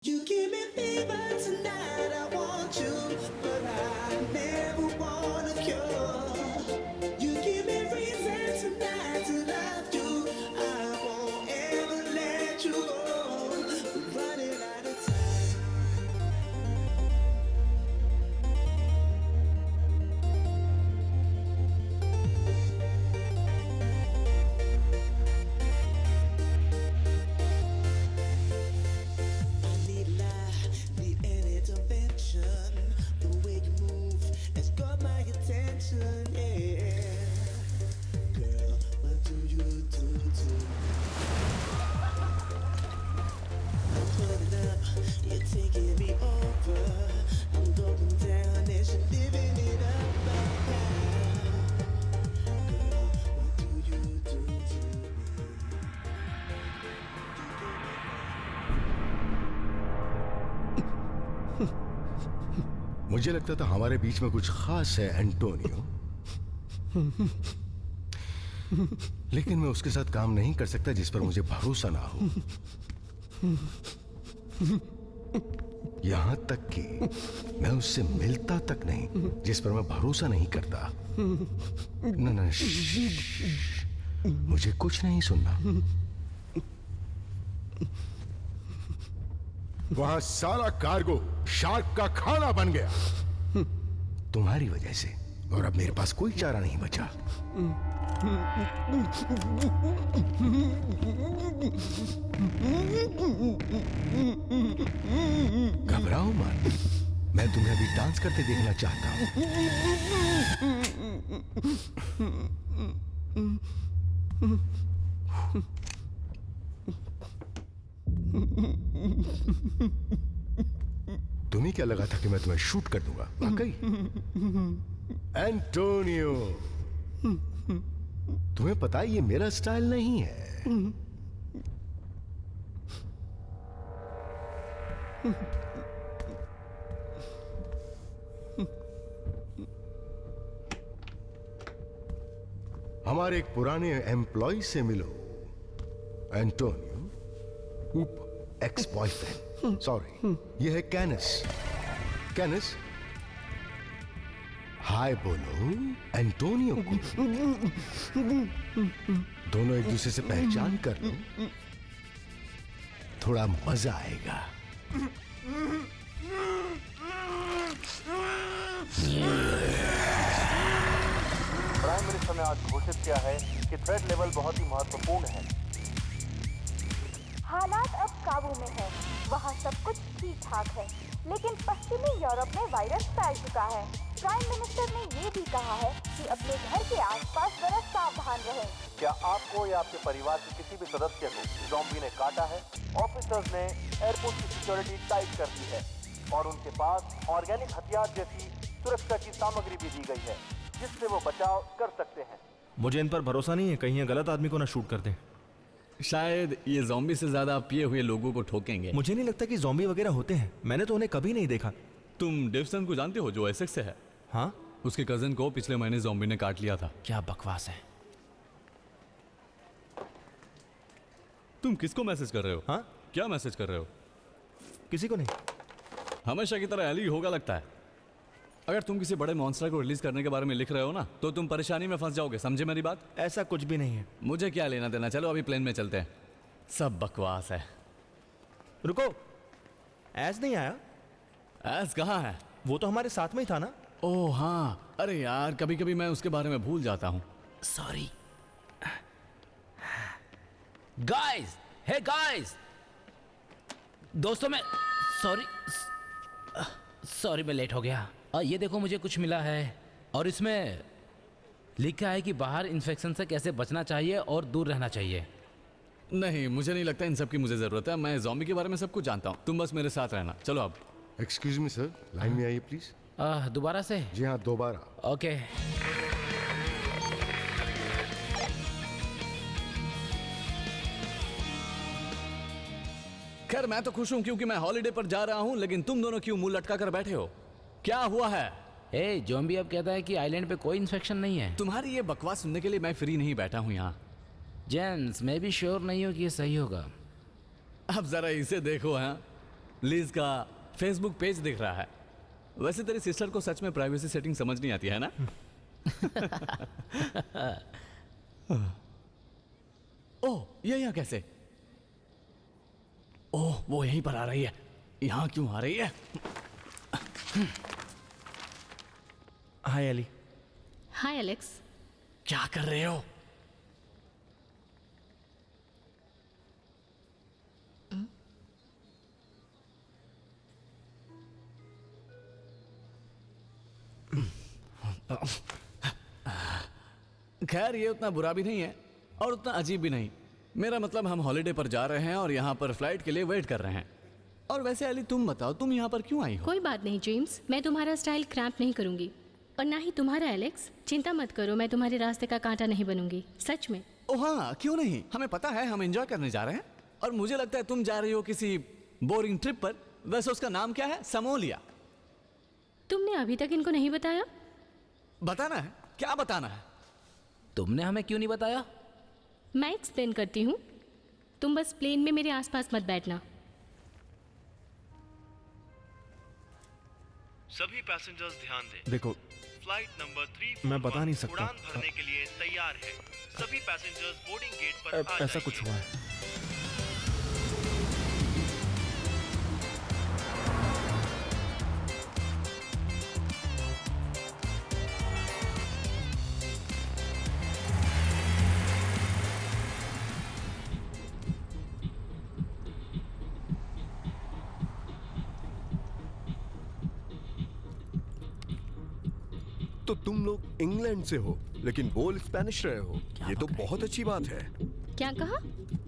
You give me fever tonight, I want you, but I never want a cure. You give me reason tonight to love you, I won't ever let you go. We're running out of time. I need life, need an intervention. The way you move has got my attention, yeah. Girl, what do you do to me? I'm pulling up, you're taking me over. I'm going down and you're living it up right now. Girl, what do you do to me? मुझे लगता था हमारे बीच में कुछ खास है Antonio, लेकिन मैं उसके साथ काम नहीं कर सकता जिस पर मुझे भरोसा ना हो। यहां तक कि मैं उससे मिलता तक नहीं जिस पर मैं भरोसा नहीं करता। न न मुझे कुछ नहीं सुनना। वहां सारा कार्गो शार्क का खाना बन गया तुम्हारी वजह से, और अब मेरे पास कोई चारा नहीं बचा। घबराओ मत, मैं तुम्हें अभी डांस करते देखना चाहता हूं। तुम्हें क्या लगा था कि मैं तुम्हें शूट कर दूंगा? वाकई एंटोनियो, तुम्हें पता है ये मेरा स्टाइल नहीं है। हमारे एक पुराने एम्प्लॉय से मिलो, एंटोनियो, एक्स बॉयफ्रेंड। सॉरी, ये है कैनस। कैनस, हाय बोलो एंटोनियो को। दोनों एक दूसरे से पहचान कर लो, थोड़ा मजा आएगा। प्राइम मिनिस्टर ने आज घोषित किया है कि थ्रेट लेवल बहुत ही महत्वपूर्ण है। हालात अब काबू में है, वहाँ सब कुछ ठीक ठाक है, लेकिन पश्चिमी यूरोप में वायरस फैल चुका है। प्राइम मिनिस्टर ने ये भी कहा है कि अपने घर के आसपास जरा सावधान रहें। क्या आपको या आपके परिवार के किसी भी सदस्य को ज़ॉम्बी ने काटा है? ऑफिसर्स ने एयरपोर्ट की सिक्योरिटी टाइट कर दी है और उनके पास ऑर्गेनिक हथियार जैसी सुरक्षा की सामग्री भी दी गई है, जिससे वो बचाव कर सकते हैं। मुझे इन पर भरोसा नहीं है, कहीं ये गलत आदमी को ना शूट कर दें। शायद ये ज़ॉम्बी से ज्यादा पिए हुए लोगों को ठोकेंगे। मुझे नहीं लगता कि ज़ॉम्बी वगैरह होते हैं, मैंने तो उन्हें कभी नहीं देखा। तुम डेवसन को जानते हो जो एसेक्स से है? हाँ, उसके कजन को पिछले महीने ज़ॉम्बी ने काट लिया था। क्या बकवास है। तुम किसको मैसेज कर रहे हो? हाँ, क्या मैसेज कर रहे हो? किसी को नहीं। हमेशा की तरह एली होगा लगता है। अगर तुम किसी बड़े मॉन्स्टर को रिलीज करने के बारे में लिख रहे हो ना, तो तुम परेशानी में फंस जाओगे, समझे मेरी बात? ऐसा कुछ भी नहीं है। मुझे क्या लेना देना, चलो अभी प्लेन में चलते हैं। सब बकवास है। रुको, ऐस नहीं आया? ऐस कहाँ है? वो तो हमारे साथ में ही था ना। ओह हाँ, अरे यार कभी कभी मैं उसके बारे में भूल जाता हूँ। सॉरी गाइस, हे गाइस, दोस्तों मैं सॉरी मैं लेट हो गया। ये देखो मुझे कुछ मिला है और इसमें लिखा है कि बाहर इन्फेक्शन से कैसे बचना चाहिए और दूर रहना चाहिए। नहीं, मुझे नहीं लगता इन सब की मुझे जरूरत है। मैं ज़ॉम्बी के बारे में सब कुछ जानता हूँ, तुम बस मेरे साथ रहना। चलो अब। एक्सक्यूज मी सर, लाइन में आइए प्लीज। दोबारा से? जी हाँ, दोबारा। ओके। खैर मैं तो खुश हूँ क्योंकि मैं हॉलिडे पर जा रहा हूँ, लेकिन तुम दोनों क्यों मुंह लटका कर बैठे हो? क्या हुआ है? ज़ॉम्बी अब कहता है कि आइलैंड पे कोई इन्फेक्शन नहीं है। तुम्हारी ये बकवास सुनने के लिए मैं फ्री नहीं बैठा हूँ यहाँ। जेंस, मैं भी श्योर नहीं हूँ कि ये सही होगा। अब जरा इसे देखो। हाँ, लिज का फेसबुक पेज दिख रहा है। वैसे तेरी सिस्टर को सच में प्राइवेसी सेटिंग समझ नहीं आती है ना? ओह, ये यहाँ कैसे? ओह, वो यहीं पर आ रही है। यहाँ क्यों आ रही है? हाय एली। हाय एलेक्स। क्या कर रहे हो? खैर, ये उतना बुरा भी नहीं है और उतना अजीब भी नहीं। मेरा मतलब हम हॉलिडे पर जा रहे हैं और यहाँ पर फ्लाइट के लिए वेट कर रहे हैं। और वैसे अली, तुम बताओ, तुम यहाँ पर क्यों आई हो? कोई बात नहीं जेम्स, मैं तुम्हारा स्टाइल क्रैम्प नहीं करूंगी और ना ही तुम्हारा एलेक्स। चिंता मत करो, मैं तुम्हारे रास्ते का कांटा नहीं बनूंगी, सच में। ओह हाँ, क्यों नहीं, हमें पता है, हम एंजॉय करने जा रहे हैं। और मुझे लगता है तुम जा रही हो किसी बोरिंग ट्रिप पर। वैसे उसका नाम क्या है? समोलिया। तुमने अभी तक इनको नहीं बताया? बताना है? क्या बताना है? तुमने हमें क्यों नहीं बताया? मैं एक्सप्लेन करती हूँ, तुम बस प्लेन में मेरे आसपास मत बैठना। सभी पैसेंजर्स ध्यान दें। देखो, फ्लाइट नंबर 3 मैं बता नहीं सकता। उड़ान भरने के लिए तैयार है। सभी पैसेंजर्स बोर्डिंग गेट पर आ ऐसा जाइए। कुछ हुआ है। तो तुम लोग इंग्लैंड से हो लेकिन बोल स्पेनिश रहे हो, ये तो बहुत अच्छी बात है। क्या कहा?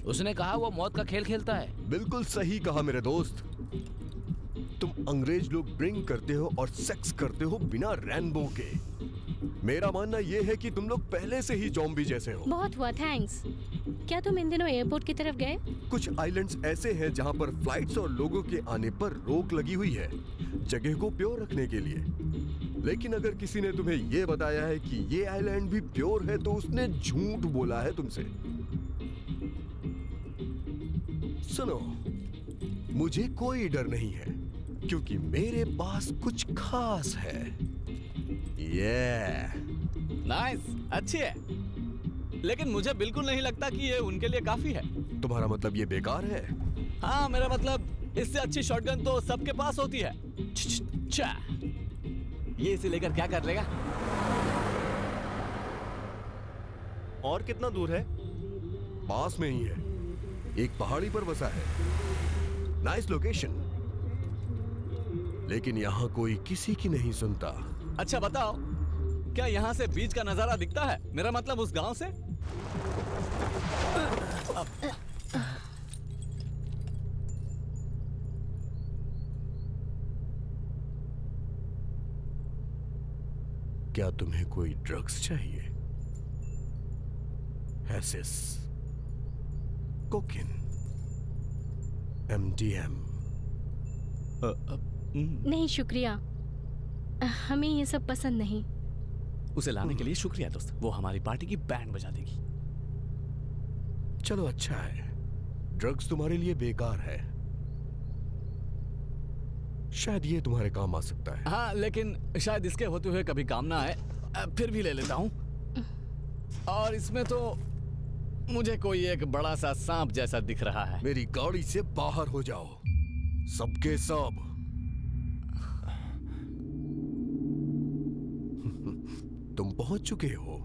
उसने कहा वो मौत का खेल खेलता है। बिल्कुल सही कहा मेरे दोस्त। तुम अंग्रेज लोग ड्रिंक करते हो और सेक्स करते हो बिना रैनबो के। मेरा मानना यह है कि तुम लोग पहले से ही ज़ॉम्बी जैसे हो। बहुत हुआ, थैंक्स। क्या तुम इन दिनों एयरपोर्ट की तरफ गए? कुछ आइलैंड्स ऐसे हैं जहां पर फ्लाइट्स और लोगों के आने पर रोक लगी हुई है, जगह को प्योर रखने के लिए। लेकिन अगर किसी ने तुम्हें यह बताया है कि ये आइलैंड भी प्योर है तो उसने झूठ बोला है तुमसे। सुनो, मुझे कोई डर नहीं है क्योंकि मेरे पास कुछ खास है। नाइस, अच्छी है। लेकिन मुझे बिल्कुल नहीं लगता कि ये उनके लिए काफी है। तुम्हारा मतलब ये बेकार है? हाँ, मेरा मतलब इससे अच्छी शॉटगन तो सबके पास होती है। छा, ये इसे लेकर क्या कर लेगा? और कितना दूर है? पास में ही है, एक पहाड़ी पर बसा है। नाइस लोकेशन, लेकिन यहाँ कोई किसी की नहीं सुनता। अच्छा बताओ, क्या यहाँ से बीच का नजारा दिखता है? मेरा मतलब उस गांव से। क्या तुम्हें कोई ड्रग्स चाहिए? हैसिस, कोकेन, MDM? नहीं शुक्रिया, हमें ये सब पसंद नहीं। उसे लाने के लिए शुक्रिया दोस्त, वो हमारी पार्टी की बैंड बजा देगी। चलो अच्छा है, ड्रग्स तुम्हारे लिए बेकार है, शायद ये तुम्हारे काम आ सकता है। हाँ, लेकिन शायद इसके होते हुए कभी काम ना आए। फिर भी ले लेता हूँ। और इसमें तो मुझे कोई एक बड़ा सा सांप जैसा दिख रहा है। मेरी गाड़ी से बाहर हो जाओ, सबके सब। तुम पहुंच चुके हो।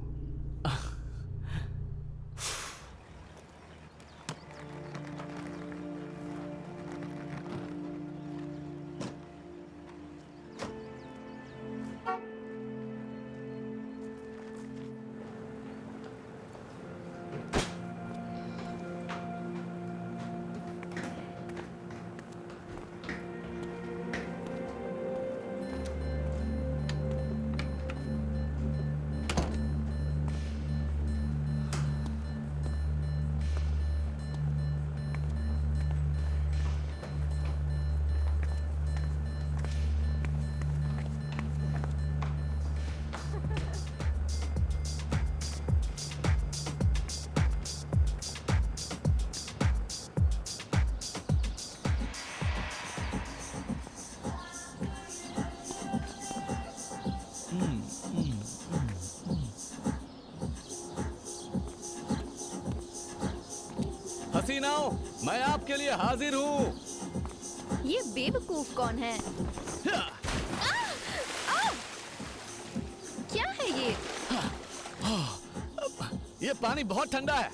हसीनाओं, मैं आपके लिए हाजिर हूँ। ये बेवकूफ कौन है? क्या है ये? ये पानी बहुत ठंडा है,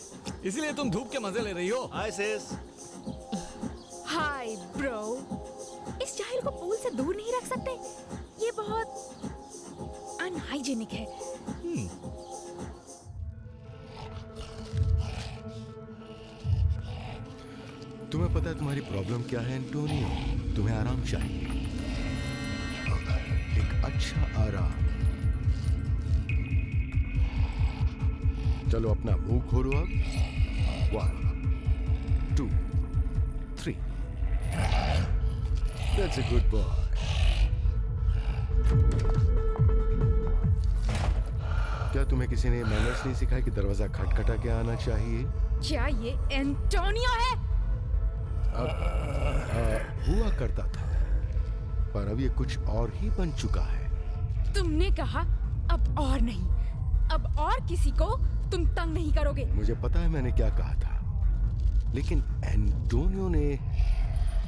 इसलिए तुम धूप के मजे ले रही हो। Hi sis. Hi bro. इस जाहिल को पूल से दूर नहीं रख सकते? ये बहुत अनहाइजीनिक है। तुम्हें पता है तुम्हारी प्रॉब्लम क्या है एंटोनियो? तुम्हें आराम चाहिए, एक अच्छा आराम। चलो अपना मुंह खोलो अब। 1 2 3। That's a good boy. क्या तुम्हें किसी ने मैनर्स नहीं सिखाया कि दरवाजा खटखटा के आना चाहिए? क्या ये एंटोनियो है? हुआ करता था, पर अब ये कुछ और ही बन चुका है। तुमने कहा अब और नहीं, अब और किसी को तुम तंग नहीं करोगे। मुझे पता है मैंने क्या कहा था, लेकिन एंटोनियो ने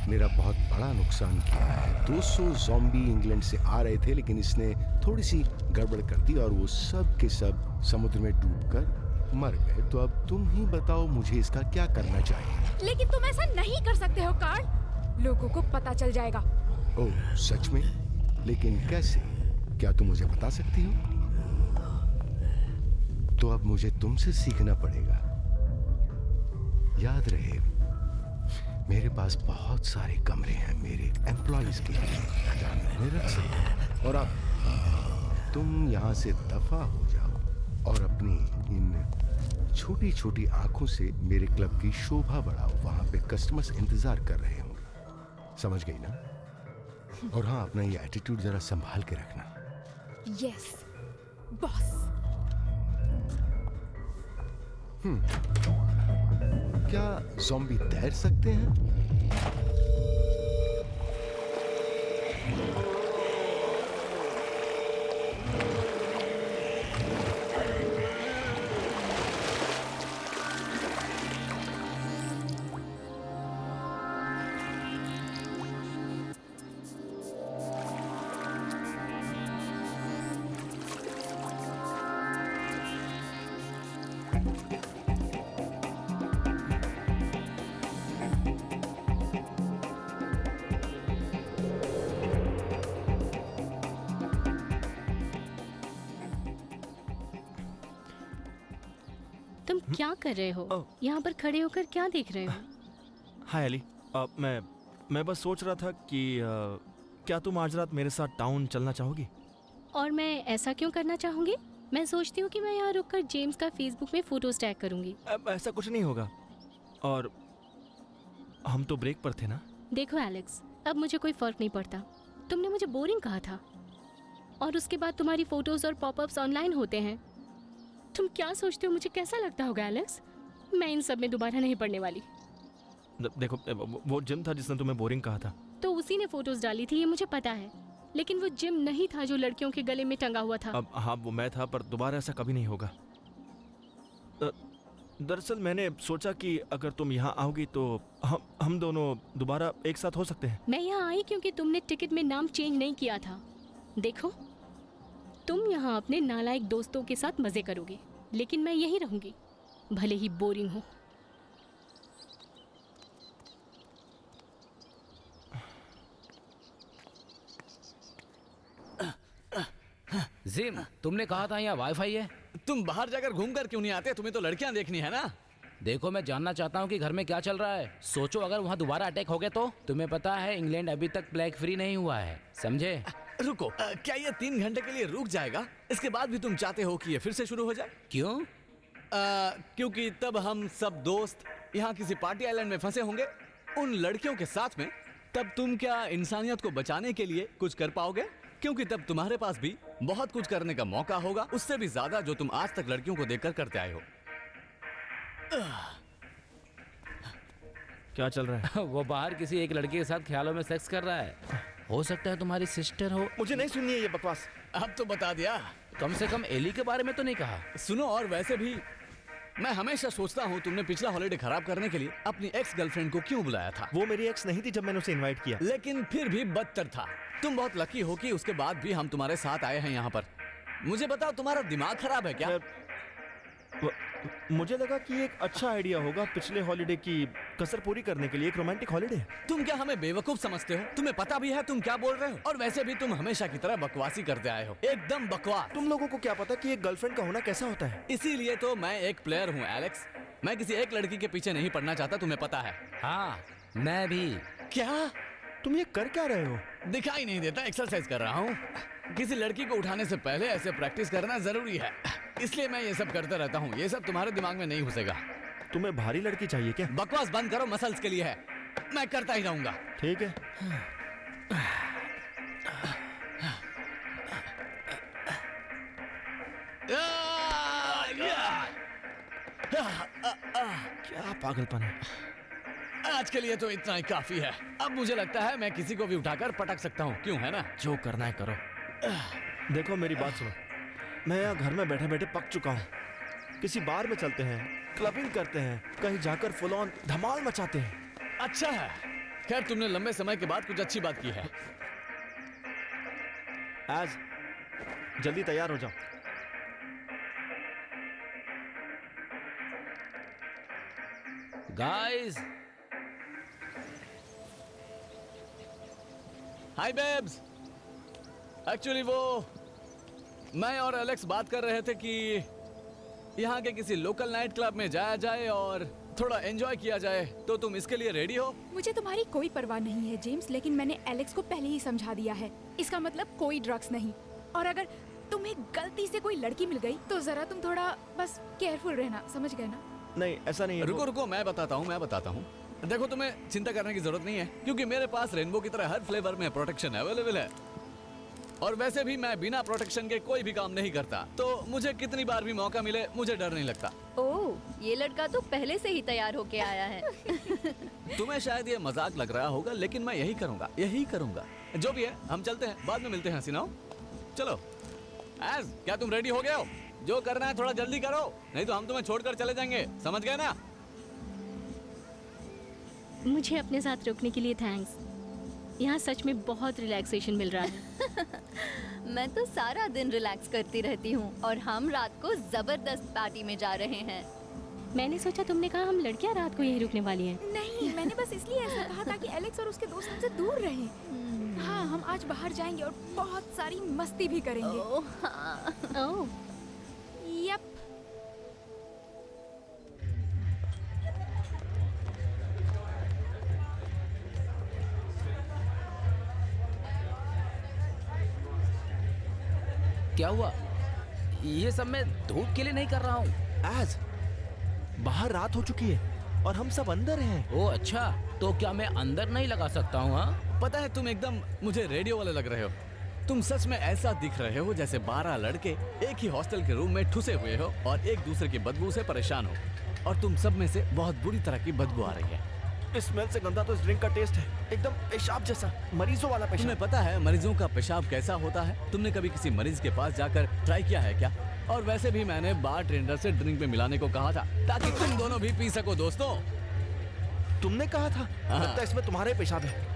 मेरा बहुत बड़ा नुकसान किया है। 200 ज़ॉम्बी इंग्लैंड से आ रहे थे, लेकिन इसने थोड़ी सी गड़बड़ कर दी और वो सब के सब समुद्र में डूबकर मर गए। तो अब तुम ही बताओ मुझे इसका क्या करना चाहिए? लेकिन तुम ऐसा नहीं कर सकते हो कार्ल, लोगों को पता चल जाएगा। ओह सच में? लेकिन कैसे? क्या तुम मुझे बता सकती हो? तो अब मुझे तुमसे सीखना पड़ेगा। याद रहे, मेरे पास बहुत सारे कमरे हैं मेरे एम्प्लॉइज के लिए, जहाँ मैं रख सकता। और अब तुम यहाँ से दफा हो जाओ और अपनी इन छोटी छोटी आंखों से मेरे क्लब की शोभा बढ़ाओ। वहां पे कस्टमर्स इंतजार कर रहे होंगे, समझ गई ना? और हाँ, अपना ये एटीट्यूड जरा संभाल के रखना। Yes boss. क्या ज़ॉम्बी तैर सकते हैं? तुम क्या कर रहे हो? यहाँ पर खड़े होकर क्या देख रहे हो? हाय अली। मैं बस सोच रहा था कि क्या तुम आज रात मेरे साथ टाउन चलना चाहोगी? और मैं ऐसा क्यों करना चाहूँगी? मैं सोचती हूँ कि मैं यहाँ रुककर जेम्स का फेसबुक में फोटोज टैग करूँगी। ऐसा कुछ नहीं होगा, और हम तो ब्रेक पर थे ना। देखो एलेक्स, अब मुझे कोई फर्क नहीं पड़ता। तुमने मुझे बोरिंग कहा था, और उसके बाद तुम्हारी फोटोज और पॉपअप्स ऑनलाइन होते हैं। तुम क्या सोचते हो मुझे कैसा लगता होगा एलेक्स? मैं इन सब में दोबारा नहीं पड़ने वाली। देखो, वो जिम था जिसने तुम्हें बोरिंग कहा था। तो उसी ने फोटोज डाली थी, ये मुझे पता है, लेकिन वो जिम नहीं था जो लड़कियों के गले में टंगा हुआ था। अब हाँ, वो मैं था, पर दोबारा ऐसा कभी नहीं होगा। दरअसल मैंने सोचा कि अगर तुम यहाँ आओगी तो हम दोनों दोबारा एक साथ हो सकते हैं। मैं यहाँ आई क्योंकि तुमने टिकट में नाम चेंज नहीं किया था। देखो, तुम यहाँ अपने नालायक दोस्तों के साथ मजे करोगे, लेकिन मैं यहीं रहूंगी, भले ही बोरिंग हो। जिम, तुमने कहा था यहाँ वाईफाई है। तुम बाहर जाकर घूम कर क्यों नहीं आते? तुम्हें तो लड़कियां देखनी है ना। देखो, मैं जानना चाहता हूँ कि घर में क्या चल रहा है। सोचो अगर वहाँ दोबारा अटैक हो गया तो। तुम्हें पता है इंग्लैंड अभी तक प्लेग फ्री नहीं हुआ है, समझे? रुको, क्या ये 3 घंटे के लिए रुक जाएगा? इसके बाद भी तुम चाहते हो कि ये फिर से शुरू हो जाए? क्यों? क्योंकि तब हम सब दोस्त यहाँ किसी पार्टी आइलैंड में फंसे होंगे उन लड़कियों के साथ में। तब तुम क्या इंसानियत को बचाने के लिए कुछ कर पाओगे? क्योंकि तब तुम्हारे पास भी बहुत कुछ करने का मौका होगा, उससे भी ज्यादा जो तुम आज तक लड़कियों को देखकर करते आए हो। क्या चल रहा है? वो बाहर किसी एक लड़के के साथ ख्यालों में सेक्स कर रहा है। हो सकता है तुम्हारी सिस्टर हो। मुझे नहीं सुननी है ये बकवास। अब तो बता दिया। कम से कम एली के बारे में तो नहीं कहा। सुनो, और वैसे भी मैं हमेशा सोचता हूँ तुमने पिछला हॉलिडे खराब करने के लिए अपनी एक्स गर्लफ्रेंड को क्यों बुलाया था। वो मेरी एक्स नहीं थी जब मैंने उसे इनवाइट किया। लेकिन फिर भी बदतर था। तुम बहुत लकी हो कि उसके बाद भी हम तुम्हारे साथ आए हैं यहाँ पर। मुझे बताओ, तुम्हारा दिमाग खराब है क्या? मुझे लगा कि एक अच्छा आइडिया होगा पिछले हॉलिडे की कसर पूरी करने के लिए एक रोमांटिक हॉलिडे। तुम क्या हमें बेवकूफ समझते हो? तुम्हें पता भी है तुम क्या बोल रहे हो? और वैसे भी तुम हमेशा की तरह बकवासी करते आए हो, एकदम बकवास। तुम लोगों को क्या पता कि एक गर्लफ्रेंड का होना कैसा होता है? इसीलिए तो मैं एक प्लेयर हूँ एलेक्स। मैं किसी एक लड़की के पीछे नहीं पड़ना चाहता, तुम्हें पता है। हाँ, मैं भी। क्या तुम ये कर क्या रहे हो? दिखाई नहीं देता, एक्सरसाइज कर रहा हूँ। किसी लड़की को उठाने से पहले ऐसे प्रैक्टिस करना जरूरी है, इसलिए मैं ये सब करता रहता हूँ। ये सब तुम्हारे दिमाग में नहीं घुसेगा। तुम्हें भारी लड़की चाहिए क्या? बकवास बंद करो, मसल्स के लिए है। मैं करता ही रहूंगा। ठीक है। क्या पागलपन है। आज के लिए तो इतना ही काफी है। अब मुझे लगता है मैं किसी को भी उठाकर पटक सकता हूँ, क्यों है ना? जो करना है करो। देखो मेरी बात सुनो, मैं यहाँ घर में बैठे बैठे पक चुका हूँ। किसी बार में चलते हैं, क्लबिंग करते हैं, कहीं जाकर फुल ऑन धमाल मचाते हैं। अच्छा है, खैर तुमने लंबे समय के बाद कुछ अच्छी बात की है। आज जल्दी तैयार हो जाओ। गाइस, हाय बेब्स। एक्चुअली वो मैं और एलेक्स बात कर रहे थे कि यहाँ के किसी लोकल नाइट क्लब में जाया जाए और थोड़ा एंजॉय किया जाए। तो तुम इसके लिए रेडी हो? मुझे तुम्हारी कोई परवाह नहीं है जेम्स, लेकिन मैंने एलेक्स को पहले ही समझा दिया है। इसका मतलब कोई ड्रग्स नहीं। और अगर तुम्हें गलती से कोई लड़की मिल गई तो जरा तुम थोड़ा बस केयरफुल रहना, समझ गए ना? नहीं, ऐसा नहीं है। रुको रुको, मैं बताता हूँ। देखो, तुम्हें चिंता करने की जरूरत नहीं है, क्योंकि मेरे पास रेनबो की तरह हर फ्लेवर में प्रोटेक्शन अवेलेबल है। और वैसे भी मैं बिना प्रोटेक्शन के कोई भी काम नहीं करता, तो मुझे कितनी बार भी मौका मिले मुझे डर नहीं लगता। ओह, ये लड़का तो पहले से ही तैयार होके आया है। तुम्हें शायद ये मजाक लग रहा होगा, लेकिन मैं यही करूंगा। जो भी है, हम चलते हैं, बाद में मिलते हैं हसीनाओ। चलो। एज, क्या तुम रेडी हो गए हो? जो करना है थोड़ा जल्दी करो, नहीं तो हम तुम्हें छोड़कर चले जाएंगे, समझ गए ना? मुझे अपने साथ रुकने के लिए थैंक्स। यहाँ सच में बहुत रिलैक्सेशन मिल रहा है। मैं तो सारा दिन रिलैक्स करती रहती हूँ और हम रात को जबरदस्त पार्टी में जा रहे हैं। मैंने सोचा तुमने कहा हम लड़कियाँ रात को यहीं रुकने वाली हैं। नहीं, मैंने बस इसलिए ऐसा कहा ताकि एलेक्स और उसके दोस्त हमसे दूर रहें। हाँ, हम आज बाहर जाएंगे और बहुत सारी मस्ती भी करेंगे। ओह, हाँ। ओह, यप। क्या हुआ? ये सब मैं धूप के लिए नहीं कर रहा हूँ। आज बाहर रात हो चुकी है और हम सब अंदर हैं। ओ अच्छा, तो क्या मैं अंदर नहीं लगा सकता हूँ? हाँ, पता है तुम एकदम मुझे रेडियो वाले लग रहे हो। तुम सच में ऐसा दिख रहे हो जैसे 12 लड़के एक ही हॉस्टल के रूम में ठुसे हुए हो और एक दूसरे की बदबू से परेशान हो, और तुम सब में से बहुत बुरी तरह की बदबू आ रही है। इस स्मेल से गंदा तो इस ड्रिंक का टेस्ट है, एकदम पेशाब जैसा, मरीजों वाला पेशाब। तुम्हें पता है मरीजों का पेशाब कैसा होता है? तुमने कभी किसी मरीज के पास जाकर ट्राई किया है क्या? और वैसे भी मैंने बार टेंडर से ड्रिंक में मिलाने को कहा था ताकि तुम दोनों भी पी सको। दोस्तों, तुमने कहा था? हाँ। लगता है इसमें तुम्हारे पेशाब है।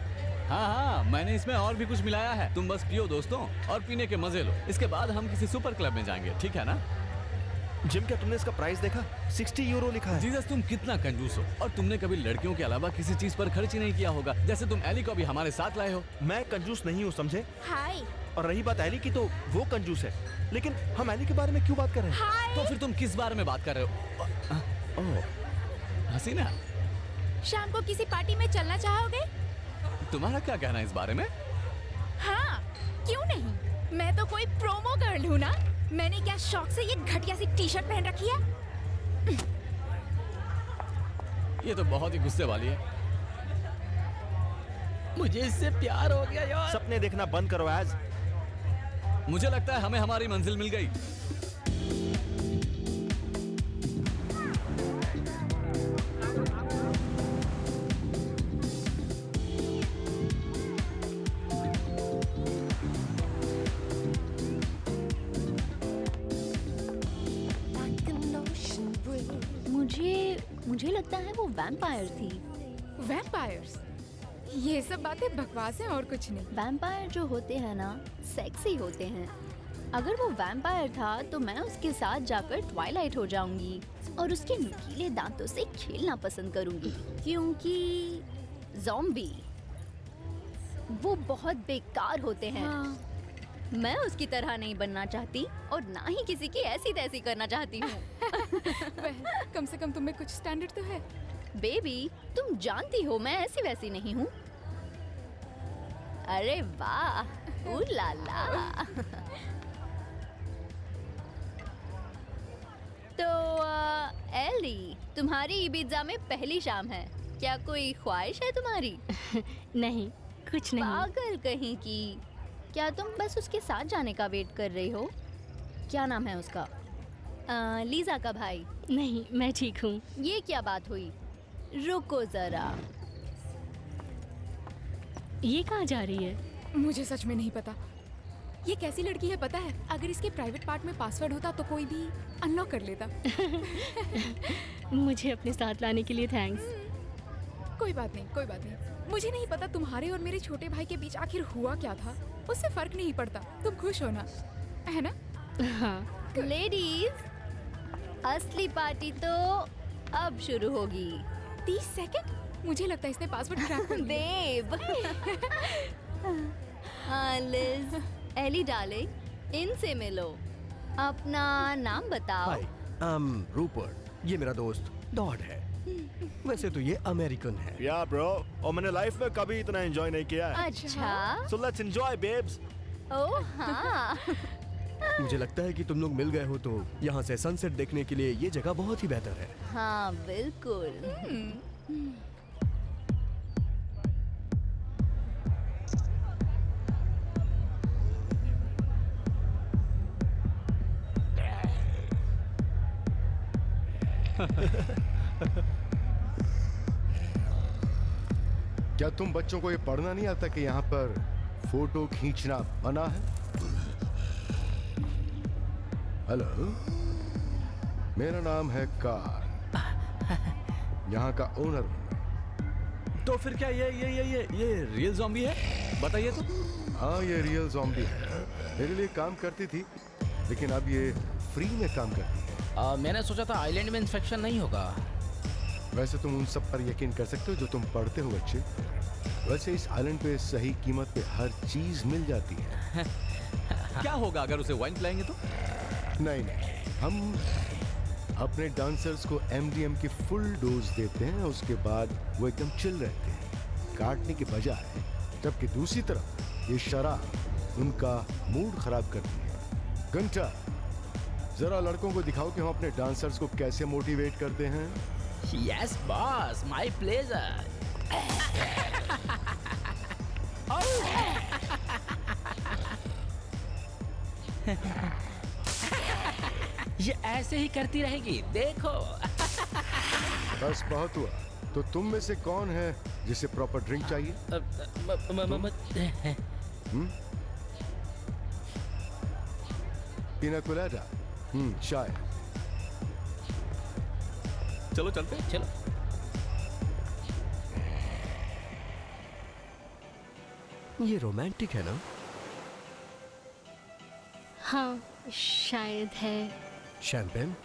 हाँ, मैंने इसमें और भी कुछ मिलाया है। तुम बस पियो दोस्तों, और पीने के मजे लो। इसके बाद हम किसी सुपर क्लब में जाएंगे, ठीक है ना? जिम, क्या तुमने इसका प्राइस देखा? 60 यूरो लिखा है। जीसस, तुम कितना कंजूस हो, और तुमने कभी लड़कियों के अलावा किसी चीज पर खर्च ही नहीं किया होगा, जैसे तुम एली को भी हमारे साथ लाए हो। मैं कंजूस नहीं हूँ, समझे? हाय। और रही बात एली की, तो वो कंजूस है, लेकिन हम एली के बारे में क्यों बात कर रहे हैं? हाय। तो फिर तुम किस बारे में बात कर रहे हो? ओह, हसीना, शाम को किसी पार्टी में चलना चाहोगे? तुम्हारा क्या कहना है इस बारे में? हाँ, क्यों नहीं? मैं तो कोई प्रोमो गर्ल हूँ ना। मैंने क्या शौक से ये घटिया सी टी शर्ट पहन रखी है। ये तो बहुत ही गुस्से वाली है। मुझे इससे प्यार हो गया यार। सपने देखना बंद करो आज। मुझे लगता है हमें हमारी मंजिल मिल गई। Like an ocean breeze. लगता है वो वैम्पायर थी। वैम्पायर्स? ये सब बातें बकवास हैं और कुछ नहीं। वैम्पायर जो होते हैं ना, सेक्सी होते हैं। अगर वो वैम्पायर था तो मैं उसके साथ जाकर ट्वाइलाइट हो जाऊंगी और उसके नुकीले दांतों से खेलना पसंद करूंगी, क्योंकि ज़ॉम्बी वो बहुत बेकार होते हैं। हाँ। मैं उसकी तरह नहीं बनना चाहती और ना ही किसी की ऐसी तैसी करना चाहती हूँ। कम से कम तुम्हें कुछ स्टैंडर्ड तो है। बेबी, तुम जानती हो मैं ऐसी वैसी नहीं हूँ। अरे वाह, ऊ ला ला। तो एली, तुम्हारी इबिजा में पहली शाम है। क्या कोई ख्वाहिश है तुम्हारी? नहीं, कुछ नहीं। पागल कहीं की। क्या तुम बस उसके साथ जाने का वेट कर रही हो? क्या नाम है उसका? लीजा का भाई। नहीं, मैं ठीक हूँ। ये क्या बात हुई? रुको जरा। ये कहाँ जा रही है? मुझे सच में नहीं पता। ये कैसी लड़की है पता है? अगर इसके प्राइवेट पार्ट में पासवर्ड होता तो कोई भी अनलॉक कर लेता। मुझे अपने साथ लाने के लिए थैंक्स। कोई बात नहीं, कोई बात नहीं। मुझे नहीं पता तुम्हारे और मेरे छोटे भाई के बीच आखिर हुआ क्या था। उससे फर्क नहीं पड़ता। तुम खुश हो ना, है ना? हाँ। लेडीज, असली पार्टी तो अब शुरू होगी। 30 सेकंड? मुझे लगता है इसने पासवर्ड क्रैक कर लिया। बेब। लिज, एली डार्लिंग, इनसे मिलो। अपना नाम बताओ। हाय, रूपर्ट। ये मेरा दोस्त डॉड है। वैसे तो ये अमेरिकन है। या ब्रो, और मैंने लाइफ में कभी इतना एंजॉय नहीं किया है। अच्छा। So let's enjoy babes. ओह हाँ। मुझे लगता है कि तुम लोग मिल गए हो तो यहाँ से सनसेट देखने के लिए ये जगह बहुत ही बेहतर है। हाँ बिल्कुल। क्या तुम बच्चों को ये पढ़ना नहीं आता कि यहाँ पर फोटो खींचना मना है? हेलो, मेरा नाम है कार, यहाँ का ओनर हूँ। तो फिर क्या ये रियल ज़ॉम्बी है? बताइए तो। हाँ, ये रियल ज़ॉम्बी है। मेरे लिए काम करती थी, लेकिन अब ये फ्री में काम करती है। मैंने सोचा था आइलैंड में इंफेक्शन नहीं होगा। वैसे तुम उन सब पर यकीन कर सकते हो जो तुम पढ़ते हो बच्चे। वैसे इस आइलैंड पे सही कीमत पे हर चीज मिल जाती है। क्या होगा अगर उसे वाइन पिलाएंगे तो? नहीं, हम अपने डांसर्स को MDM की फुल डोज देते हैं, उसके बाद वो एकदम चिल रहते हैं, काटने के बजाय। जबकि दूसरी तरफ ये शराब उनका मूड खराब करती है। घंटा, जरा लड़कों को दिखाओ कि हम अपने डांसर्स को कैसे मोटिवेट करते हैं। Yes boss, my pleasure. ये ऐसे ही करती रहेगी, देखो। बस बहुत हुआ। तो तुम में से कौन है जिसे प्रॉपर ड्रिंक चाहिए? पिना कोलाडा, चाय। चलो चलते हैं। चलो। ये रोमांटिक है ना? हाँ, शायद है। शैंपेन,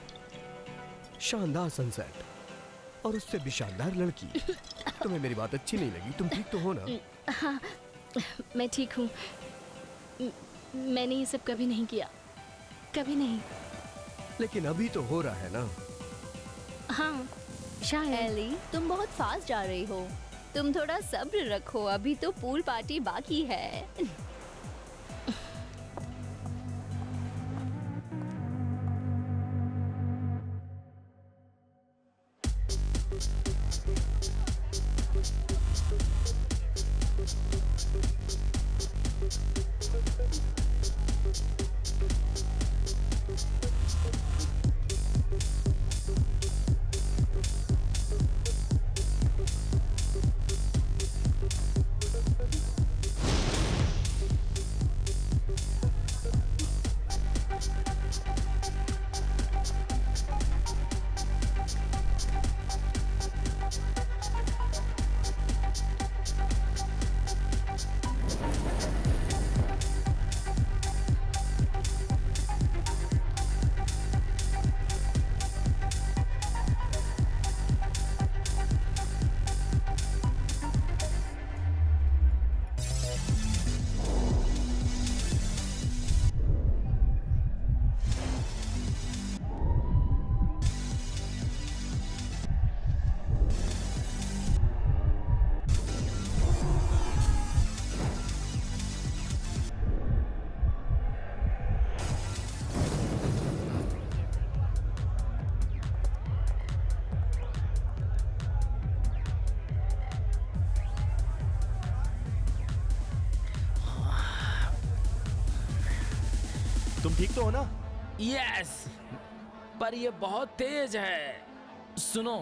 शानदार सनसेट और उससे भी शानदार लड़की। तुम्हें मेरी बात अच्छी नहीं लगी? तुम ठीक तो हो ना? हाँ, मैं ठीक हूँ। मैंने ये सब कभी नहीं किया, कभी नहीं। लेकिन अभी तो हो रहा है ना? हाँ, शायद। एली, तुम बहुत फास्ट जा रही हो। तुम थोड़ा सब्र रखो, अभी तो पूल पार्टी बाकी है। तुम ठीक तो हो ना? यस, पर ये बहुत तेज है। सुनो,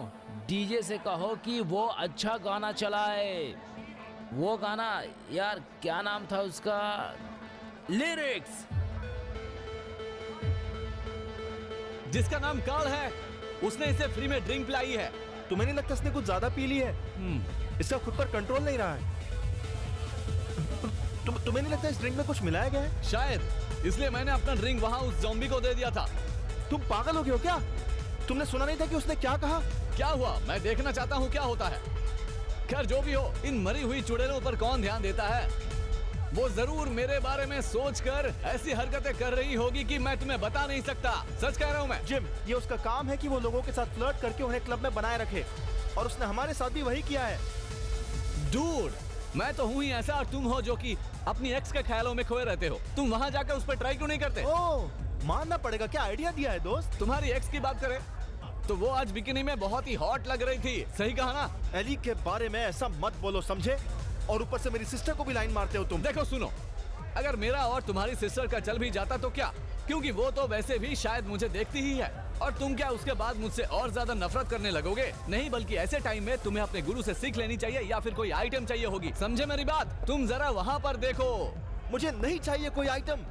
डीजे से कहो कि वो अच्छा गाना चलाए। वो गाना, यार क्या नाम था उसका? लिरिक्स। जिसका नाम कार्ल है, उसने इसे फ्री में ड्रिंक पिलाई है। तुम्हें नहीं लगता इसने कुछ ज्यादा पी ली है? इसका खुद पर कंट्रोल नहीं रहा है। तुम्हें नहीं लगता इस ड्रिंक में कुछ मिलाया गया है? शायद, इसलिए मैंने अपना ड्रिंक वहाँ उस ज़ॉम्बी को दे दिया था। तुम पागल हो गए हो क्या? तुमने सुना नहीं था कि उसने क्या कहा? क्या हुआ? मैं देखना चाहता हूँ क्या होता है। खैर जो भी हो, इन मरी हुई चुड़ैलों पर कौन ध्यान देता है? वो जरूर मेरे बारे में सोचकर ऐसी हरकतें कर रही होगी कि मैं तुम्हें बता नहीं सकता। सच कह रहा हूँ मैं। जिम, ये उसका काम है कि वो लोगों के साथ फ्लर्ट करके उन्हें क्लब में बनाए रखे, और उसने हमारे साथ भी वही किया है। डूड, मैं तो हूँ ही ऐसा, और तुम हो जो कि अपनी एक्स के ख्यालों में खोए रहते हो। तुम वहाँ जाकर उस पर ट्राई क्यों नहीं करते? ओह, मानना पड़ेगा, क्या आइडिया दिया है दोस्त। तुम्हारी एक्स की बात करें तो वो आज बिकिनी में बहुत ही हॉट लग रही थी। सही कहा ना? एली के बारे में ऐसा मत बोलो, समझे? और ऊपर से मेरी सिस्टर को भी लाइन मारते हो तुम। देखो सुनो, अगर मेरा और तुम्हारी सिस्टर का चल भी जाता तो क्या, क्योंकि वो तो वैसे भी शायद मुझे देखती ही है। और तुम क्या उसके बाद मुझसे और ज्यादा नफरत करने लगोगे? नहीं, बल्कि ऐसे टाइम में तुम्हें अपने गुरु से सीख लेनी चाहिए, या फिर कोई आइटम चाहिए होगी। समझे मेरी बात? तुम जरा वहाँ पर देखो। मुझे नहीं चाहिए कोई आइटम।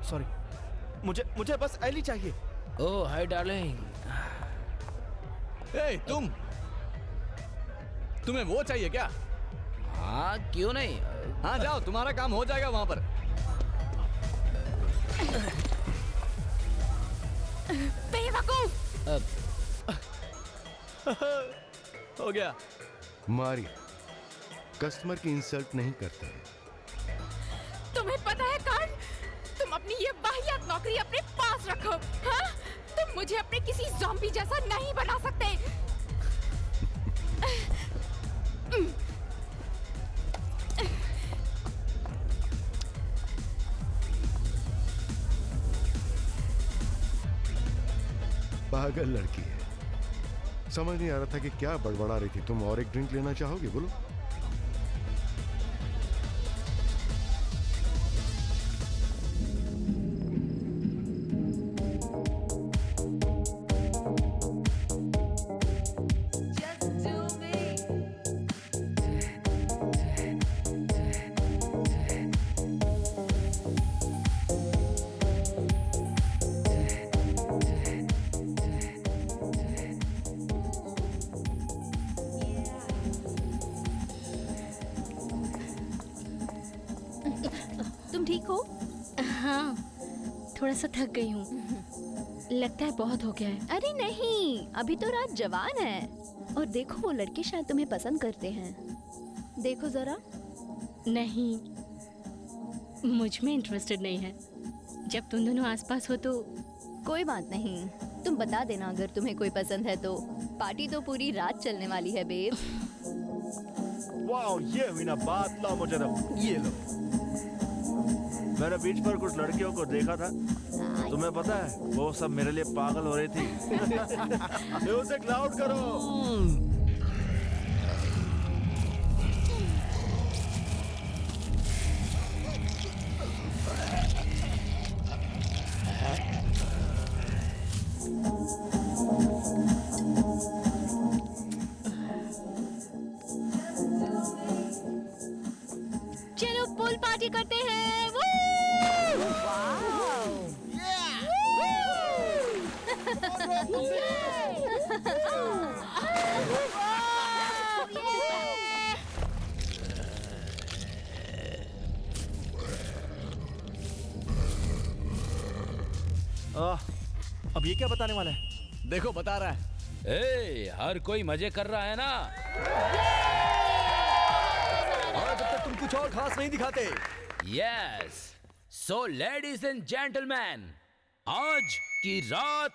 सॉरी, मुझे बस एली चाहिए। ओह हाय डार्लिंग। ए, तुम्हें वो चाहिए क्या? हाँ, क्यों नहीं? हाँ जाओ, तुम्हारा काम हो जाएगा वहाँ पर। बेवकूफ। हो गया। मारिया, कस्टमर की इंसल्ट नहीं करता है। तुम्हें पता है कार्ल, तुम अपनी ये वाहियात नौकरी अपने पास रखो। हाँ? तुम मुझे अपने किसी ज़ॉम्बी जैसा नहीं बना सकते। पागल लड़की है, समझ नहीं आ रहा था कि क्या बड़बड़ा रही थी तुम। और एक ड्रिंक लेना चाहोगे? बोलो। तुम ठीक हो? हाँ, थोड़ा सा थक गई हूँ। लगता है बहुत हो गया है। अरे नहीं, अभी तो रात जवान है। और देखो, वो लड़के शायद तुम्हें पसंद करते हैं। देखो जरा। नहीं, मुझ में इंटरेस्टेड नहीं है। जब तुम दोनों आसपास हो तो। कोई बात नहीं, तुम बता देना अगर तुम्हें कोई पसंद है तो। पार्टी तो पूरी रात चलने वाली है बेब। वाओ, ये हुई ना बात। लो मुझे दो, ये लो। मैंने बीच पर कुछ लड़कियों को देखा था, तुम्हें पता है, वो सब मेरे लिए पागल हो रही थी। म्यूजिक लाउड करो। चलो पूल पार्टी करते हैं। अब ये क्या बताने वाला है? देखो, बता रहा है। हर कोई मजे कर रहा है ना? और जब तक तुम कुछ और खास नहीं दिखाते। Yes, so ladies and gentleman, आज की रात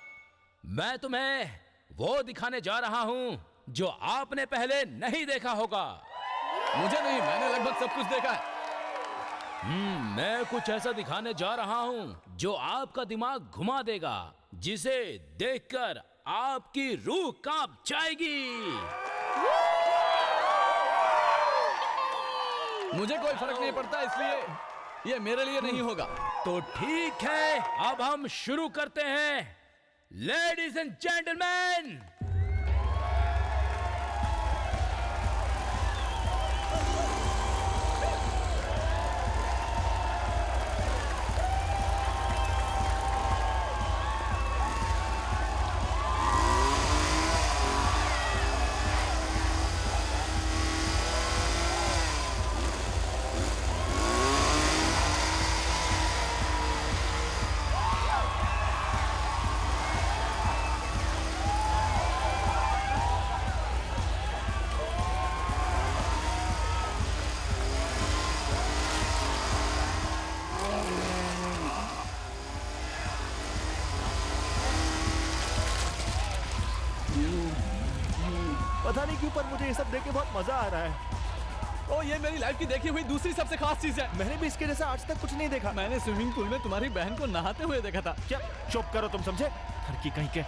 मैं तुम्हें वो दिखाने जा रहा हूं जो आपने पहले नहीं देखा होगा। मुझे नहीं, मैंने लगभग सब कुछ देखा है। मैं कुछ ऐसा दिखाने जा रहा हूं जो आपका दिमाग घुमा देगा, जिसे देखकर आपकी रूह कांप जाएगी। मुझे कोई फर्क नहीं पड़ता, इसलिए ये मेरे लिए नहीं होगा। तो ठीक है, अब हम शुरू करते हैं। लेडीज एंड जेंटलमैन, पता नहीं क्यों पर मुझे ये सब देख के बहुत मजा आ रहा है। ओ, ये मेरी लाइफ की देखी हुई दूसरी सबसे खास चीज है। मैंने भी इसके जैसा आज तक कुछ नहीं देखा। मैंने स्विमिंग पूल में तुम्हारी बहन को नहाते हुए देखा था। क्या? चुप करो तुम, समझे? लड़की कहीं के।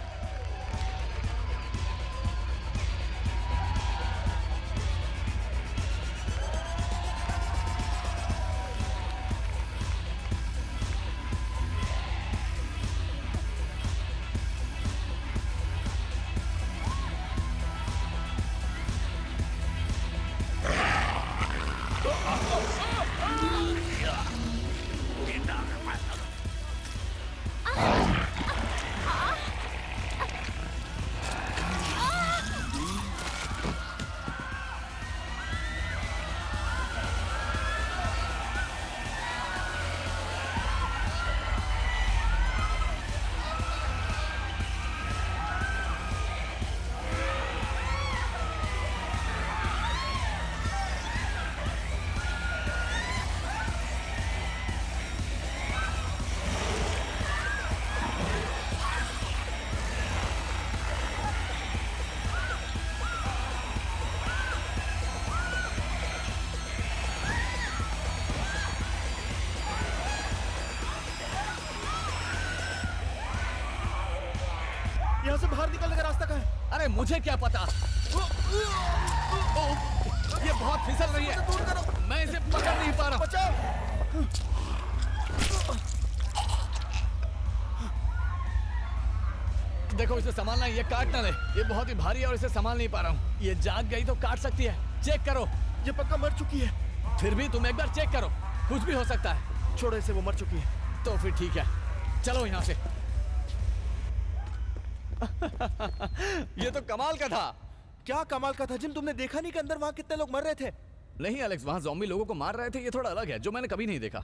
यहाँ से बाहर निकलने का रास्ता कहाँ है? अरे मुझे क्या पता। ये बहुत फिसल रही है। मैं इसे पकड़ नहीं पा रहा। बचाओ! देखो, इसे संभालना, ये काट ना ले। ये बहुत ही भारी है और इसे संभाल नहीं पा रहा हूँ। ये जाग गई तो काट सकती है। चेक करो। ये पक्का मर चुकी है। फिर भी तुम एक बार चेक करो, कुछ भी हो सकता है। छोड़ो इसे, वो मर चुकी है। तो फिर ठीक है, चलो यहाँ से। ये तो कमाल का था। क्या कमाल का था जिम? तुमने देखा नहीं कि अंदर वहां कितने लोग मर रहे थे? नहीं एलेक्स, वहां ज़ॉम्बी लोगों को मार रहे थे। ये थोड़ा अलग है, जो मैंने कभी नहीं देखा।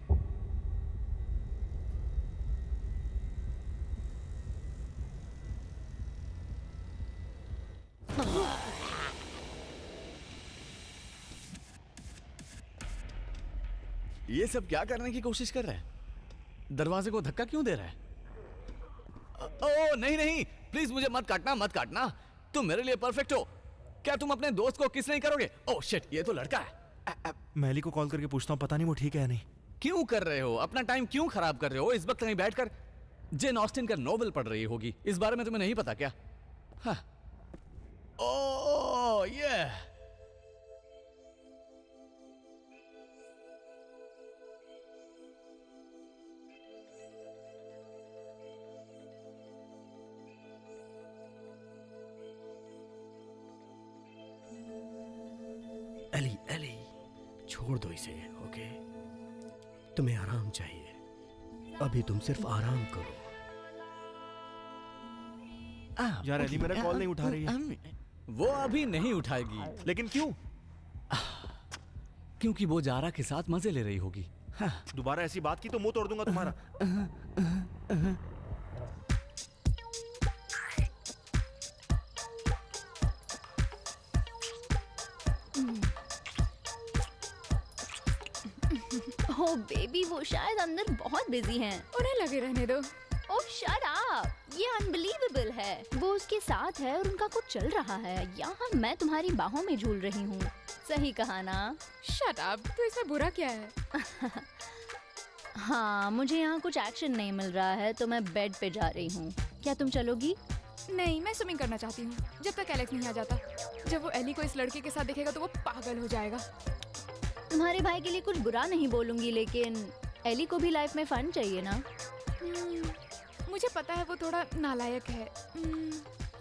ये सब क्या करने की कोशिश कर रहे हैं? दरवाजे को धक्का क्यों दे रहा है? ओ नहीं नहीं, प्लीज मुझे मत काटना, मत काटना। तुम मेरे लिए परफेक्ट हो। क्या तुम अपने दोस्त को किस नहीं करोगे? ओह शिट, ये तो लड़का है। मैं एली को कॉल करके पूछता हूँ, पता नहीं वो ठीक है या नहीं। क्यों कर रहे हो? अपना टाइम क्यों खराब कर रहे हो? इस वक्त कहीं बैठकर जेन ऑस्टिन का नोवेल पढ़ रही होगी। इस बारे में तुम्हें नहीं पता क्या? हाँ। ओह ये एली, एली, छोड़ दो इसे, ओके? तुम्हें आराम चाहिए। अभी तुम सिर्फ आराम करो। यार एली मेरा कॉल नहीं उठा रही है। वो अभी नहीं उठाएगी। लेकिन क्यों? क्योंकि वो जारा के साथ मजे ले रही होगी। हाँ। दोबारा ऐसी बात की तो मुंह तोड़ दूंगा तुम्हारा। ओह बेबी, वो शायद अंदर बहुत बिजी हैं। उन्हें लगे रहने दो। ओह शट अप, ये अनबिलीवेबल है। वो उसके साथ है और उनका कुछ चल रहा है। यहाँ मैं तुम्हारी बाहों में झूल रही हूँ। सही कहा ना? शट अप, तो इसमें बुरा क्या है? हाँ, मुझे यहाँ कुछ एक्शन नहीं मिल रहा है तो मैं बेड पे जा रही हूँ। क्या तुम चलोगी? नहीं, मैं स्विमिंग करना चाहती हूँ जब तक एलेक्स नहीं आ जाता। जब वो एली को इस लड़के के साथ देखेगा तो वो पागल हो जाएगा। तुम्हारे भाई के लिए कुछ बुरा नहीं बोलूंगी, लेकिन एली को भी लाइफ में फन चाहिए ना। मुझे पता है वो थोड़ा नालायक है,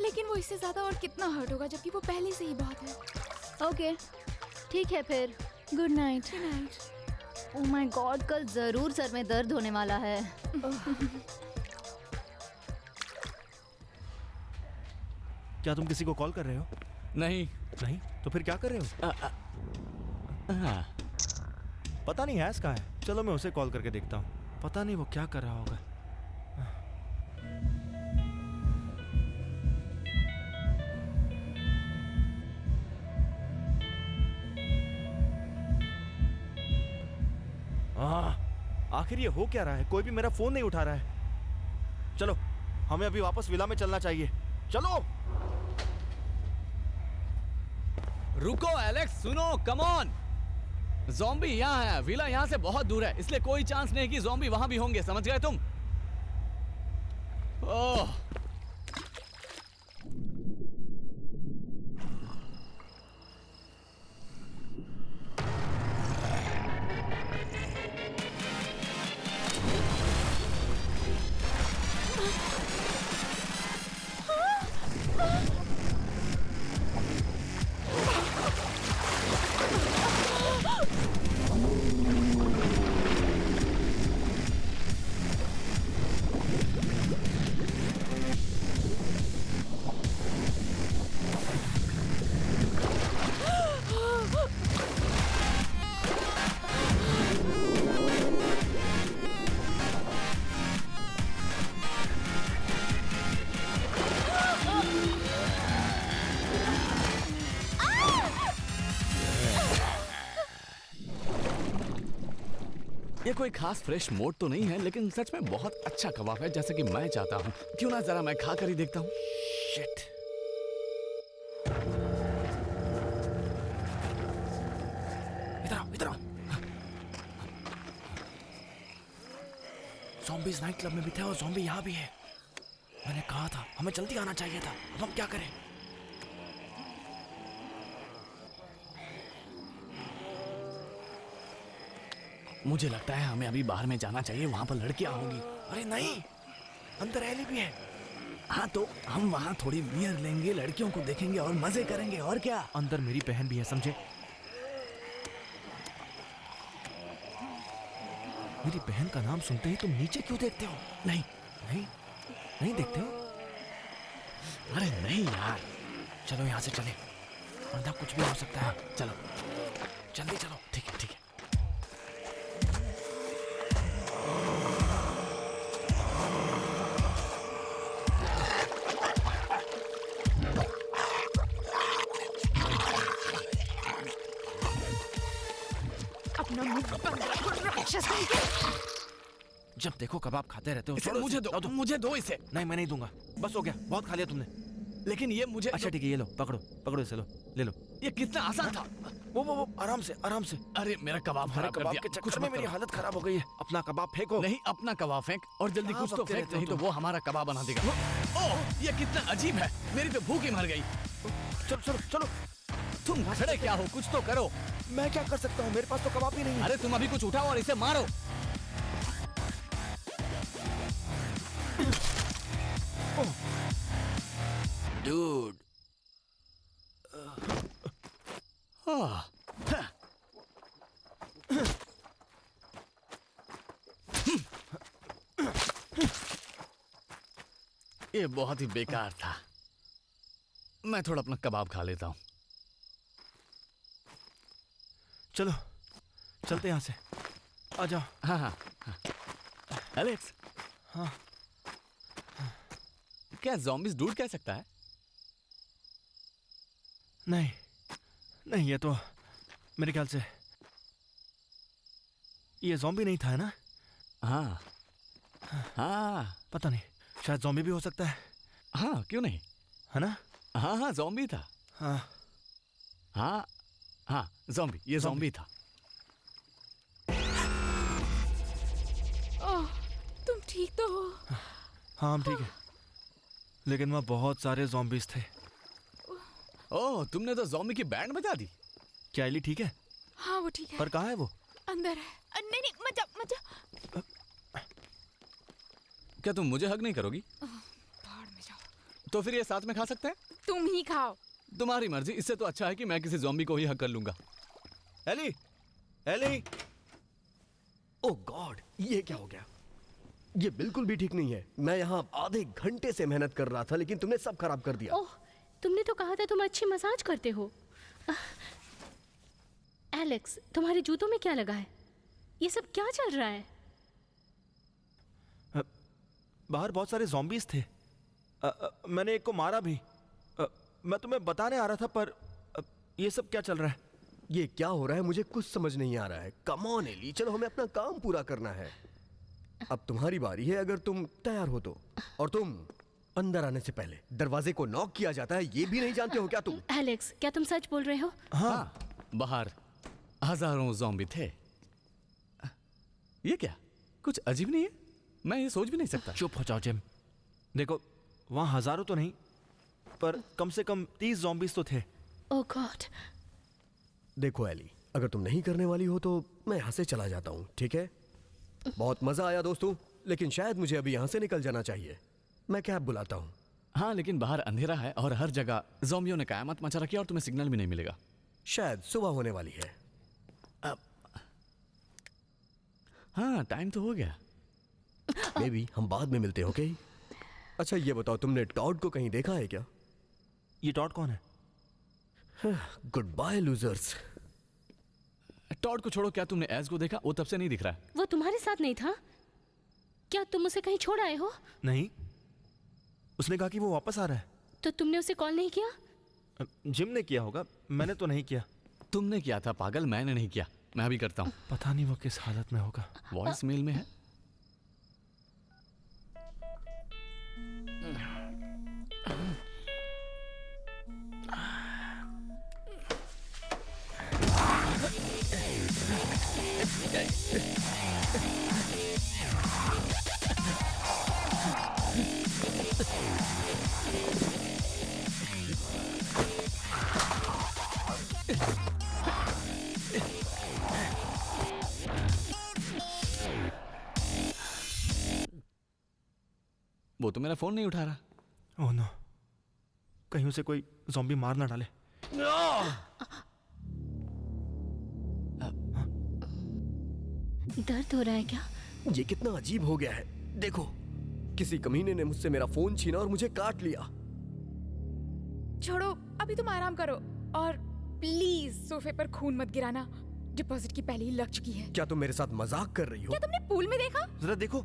लेकिन वो इससे ज्यादा और कितना हर्ट होगा, जबकि वो पहले से ही बहुत है। ओके ठीक है फिर, good night. Good night. Oh my God, कल जरूर सर में दर्द होने वाला है। क्या तुम किसी को कॉल कर रहे हो? नहीं। नहीं तो फिर क्या कर रहे हो? पता नहीं हैस कहाँ है। चलो मैं उसे कॉल करके देखता हूँ, पता नहीं वो क्या कर रहा होगा। आखिर ये हो क्या रहा है? कोई भी मेरा फोन नहीं उठा रहा है। चलो हमें अभी वापस विला में चलना चाहिए, चलो। रुको एलेक्स, सुनो, कम ऑन। ज़ॉम्बी यहाँ है, विला यहाँ से बहुत दूर है, इसलिए कोई चांस नहीं कि ज़ॉम्बी वहां भी होंगे, समझ गए तुम? ओह ये कोई खास फ्रेश मोड तो नहीं है, लेकिन सच में बहुत अच्छा कबाब है, जैसे कि मैं चाहता हूँ। क्यों ना जरा मैं खा कर ही देखता हूँ। शिट। इधर आओ, इधर आओ। ज़ॉम्बीज़ नाइट क्लब में भी थे और ज़ॉम्बी यहाँ भी है। मैंने कहा था हमें जल्दी आना चाहिए था, अब हम क्या करें? मुझे लगता है हमें अभी बाहर में जाना चाहिए, वहां पर लड़कियां होंगी। अरे नहीं, अंदर एली भी है। हाँ तो हम वहां थोड़ी बियर लेंगे, लड़कियों को देखेंगे और मजे करेंगे, और क्या। अंदर मेरी बहन भी है, समझे? मेरी बहन का नाम सुनते ही तुम नीचे क्यों देखते हो? नहीं नहीं नहीं देखते हो? अरे नहीं यार, चलो यहाँ से चले, वरना कुछ भी हो सकता है। चलो जल्दी चलो। ठीक है ठीक है। अपना मुंह बंद रखो, राक्षस कहीं के। जब देखो कबाब खाते रहते हो। इसे मुझे दो, मुझे दो इसे। नहीं मैं नहीं दूंगा, बस हो गया, बहुत खा लिया तुमने। लेकिन ये मुझे। अच्छा ठीक है, ये लो, पकड़ो पकड़ो इसे, लो ले लो। ये कितना आसान था। वो आराम से आराम से। अरे मेरा कबाब खराब कर दिया। के चक्कर में मेरी हालत खराब हो गई है। अपना कबाब फेंको। नहीं, अपना कबाब फेंक, और जल्दी कुछ तो फेंक, नहीं तो वो हमारा कबाब बना देगा। ओह ये कितना अजीब है, मेरी तो भूख ही मर गई। चलो चलो चलो। तुम खड़े क्या हो, कुछ तो करो। मैं क्या कर सकता हूँ, मेरे पास तो कबाब ही नहीं है। अरे तुम अभी कुछ उठाओ और इसे मारो। डूड। ये बहुत ही बेकार था। मैं थोड़ा अपना कबाब खा लेता हूँ। चलो चलते यहाँ से, आ जाओ। हाँ हाँ हाँ। एलेक्स। हाँ। क्या ज़ॉम्बीज़ डूड कह सकता है? नहीं नहीं, ये तो मेरे ख्याल से ये ज़ॉम्बी नहीं था, है ना? हाँ हाँ, पता नहीं, शायद ज़ॉम्बी भी हो सकता है। हाँ क्यों नहीं, है ना? हाँ हाँ ज़ॉम्बी था। हाँ हाँ हाँ ज़ॉम्बी, ये ज़ॉम्बी था। ओह, तुम ठीक तो हो? हाँ हम ठीक है, लेकिन वहाँ बहुत सारे ज़ॉम्बीज़ थे। ओह, तुमने तो ज़ॉम्बी की बैंड बजा दी। क्या एली ठीक है? हाँ वो ठीक है। पर कहाँ है वो? अंदर है, नहीं नहीं, मत जाओ मत जाओ। क्या तुम मुझे हग नहीं करोगी? बाहर में जाओ। तो फिर ये साथ में खा सकते हैं? तुम ही खाओ। तुम्हारी मर्जी। इससे तो अच्छा है कि मैं किसी ज़ॉम्बी को ही हग कर लूंगा। एली, एली, ओह गॉड, ये क्या हो गया? ये बिल्कुल भी ठीक नहीं है। मैं यहाँ आधे घंटे से मेहनत कर रहा था, लेकिन तुमने सब खराब कर दिया। ओह, तुमने तो कहा था तुम अच्छी मसाज करते हो। एलेक्स, तुम्हारे जूतों में क्या लगा है? ये सब क्या चल रहा है? बाहर बहुत सारे zombies थे। मैंने एक को मारा भी। मैं तुम्हें बताने आ रहा था, पर ये सब क्या चल रहा है? ये क्या हो रहा है? मुझे कुछ समझ नहीं आ रहा है। कम ऑन एली, चलो हमें अपना काम पूरा करना है। अब तुम्हारी बारी है, अगर तुम तैयार हो तो। और तुम अंदर आने से पहले दरवाजे को नॉक किया जाता है, ये भी नहीं जानते हो क्या तुम? एलेक्स, क्या तुम सच बोल रहे हो? हाँ, बाहर हजारों ज़ॉम्बी थे। ये क्या? कुछ अजीब नहीं है? मैं ये सोच भी नहीं सकता। चुप हो जाओ जिम। देखो, वहाँ हजारों तो नहीं, पर कम से कम 30 zombies तो थे। ओह गॉड। देखो एली, अगर तुम नहीं करने वाली हो तो मैं यहाँ से चला जाता हूँ, ठीक है? बहुत मजा आया दोस्तों, लेकिन शायद मुझे अभी यहाँ से निकल जाना चाहिए। मैं कैब बुलाता हूँ। हाँ, लेकिन बाहर अंधेरा है और हर जगह ज़ॉम्बियों ने कयामत मचा रखी है और तुम्हें सिग्नल भी नहीं मिलेगा। शायद सुबह होने वाली है। अब हाँ, टाइम तो हो गया। बेबी, हम बाद में मिलते हैं, ओके? अच्छा ये बताओ, तुमने टॉड को कहीं देखा है क्या? ये टॉड कौन है? Good bye losers. टॉड को छोड़ो, क्या तुमने एज को देखा? वो तब से नहीं दिख रहा है। वो तुम्हारे साथ नहीं था क्या? तुम उसे कहीं छोड़ आए हो? नहीं, उसने कहा कि वो वापस आ रहा है। तो तुमने उसे कॉल नहीं किया? जिम ने किया होगा, मैंने तो नहीं किया। तुमने किया था पागल, मैंने नहीं किया। मैं अभी करता हूँ। पता नहीं वो किस हालत में होगा। वॉइस मेल में है। वो तो मेरा फोन नहीं उठा रहा। ओह नो, कहीं उसे कोई ज़ॉम्बी मार ना डाले। दर्द हो रहा है क्या? ये कितना अजीब हो गया है। देखो, किसी कमीने ने मुझसे मेरा फोन छीना और मुझे काट लिया। छोड़ो, अभी तुम आराम करो और प्लीज सोफे पर खून मत गिराना। डिपॉजिट की पहले ही लग चुकी है। क्या तुम मेरे साथ मजाक कर रही हो? क्या तुमने पूल में देखा? जरा देखो,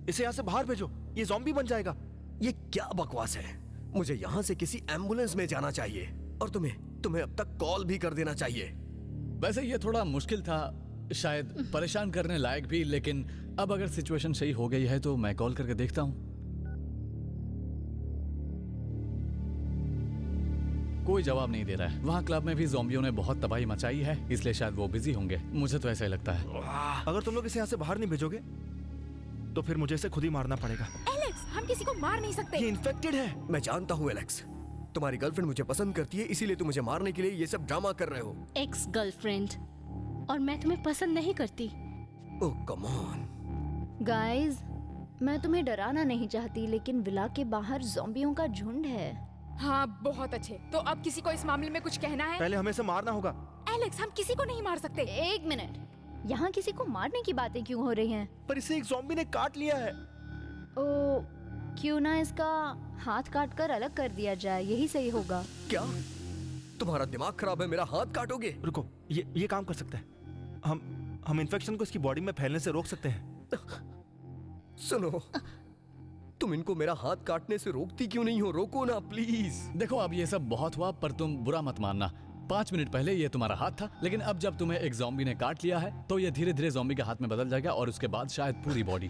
इसे यहाँ से बाहर भेजो, ये ज़ॉम्बी बन जाएगा। ये क्या बकवास है? मुझे यहाँ से किसी एम्बुलेंस में जाना चाहिए और तुम्हें अब तक कॉल भी कर देना चाहिए। वैसे ये थोड़ा मुश्किल था, शायद परेशान करने लायक भी, लेकिन अब अगर सिचुएशन सही हो गई है तो मैं कॉल करके देखता हूँ। कोई जवाब नहीं दे रहा है। वहाँ क्लब में भी ज़ॉम्बियों ने बहुत तबाही मचाई है, इसलिए शायद वो बिजी होंगे। मुझे तो ऐसा ही लगता है। अगर तुम लोग इसे यहाँ से बाहर नहीं भेजोगे तो फिर मुझे इसे खुद ही मारना पड़ेगा। एलेक्स, हम किसी को मार नहीं सकते। ये इन्फेक्टेड है। मैं जानता हूँ एलेक्स, तुम्हारी गर्लफ्रेंड मुझे पसंद करती है, इसीलिए तुम मुझे मारने के लिए ये सब ड्रामा कर रहे हो। एक्स गर्लफ्रेंड, और मैं तुम्हें पसंद नहीं करती। ओह कम ऑन। गाइस, मैं तुम्हें डराना नहीं चाहती, लेकिन विला के बाहर ज़ॉम्बियों का झुंड है। हाँ, बहुत अच्छे। तो अब किसी को इस मामले में कुछ कहना है? पहले हमें इसे मारना होगा। एलेक्स, हम किसी को नहीं मार सकते। एक मिनट, यहाँ किसी को मारने की बातें क्यों हो रही हैं? पर इसे एक ज़ॉम्बी ने काट लिया है। ओ, क्यों ना इसका हाथ काट कर अलग कर दिया जाए, यही सही होगा। क्या तुम्हारा दिमाग खराब है? मेरा हाथ काटोगे? रुको, ये काम कर सकता है। हम इन्फेक्शन को इसकी बॉडी में फैलने से रोक सकते हैं। सुनो, तुम इनको मेरा हाथ काटने से रोकती क्यों नहीं हो? रोको ना प्लीज। देखो, अब ये सब बहुत हुआ, पर तुम बुरा मत मानना। 5 मिनट पहले ये तुम्हारा हाथ था, लेकिन अब जब तुम्हें एक ज़ॉम्बी ने काट लिया है तो ये धीरे धीरे ज़ॉम्बी के हाथ में बदल जाएगा और उसके बाद शायद पूरी बॉडी।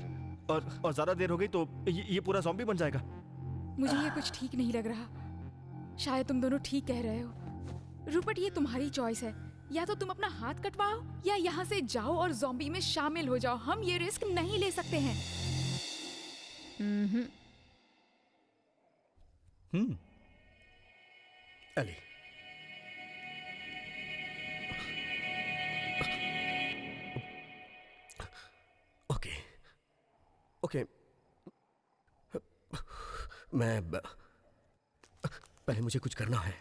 और ज्यादा देर हो गई तो ये पूरा ज़ॉम्बी बन जाएगा। मुझे ये कुछ ठीक नहीं लग रहा। शायद तुम दोनों ठीक कह रहे हो। रूपर्ट, ये तुम्हारी चॉइस है। या तो तुम अपना हाथ कटवाओ या यहाँ से जाओ और ज़ॉम्बी में शामिल हो जाओ। हम ये रिस्क नहीं ले सकते हैं। एली, ओके, पहले मुझे कुछ करना है।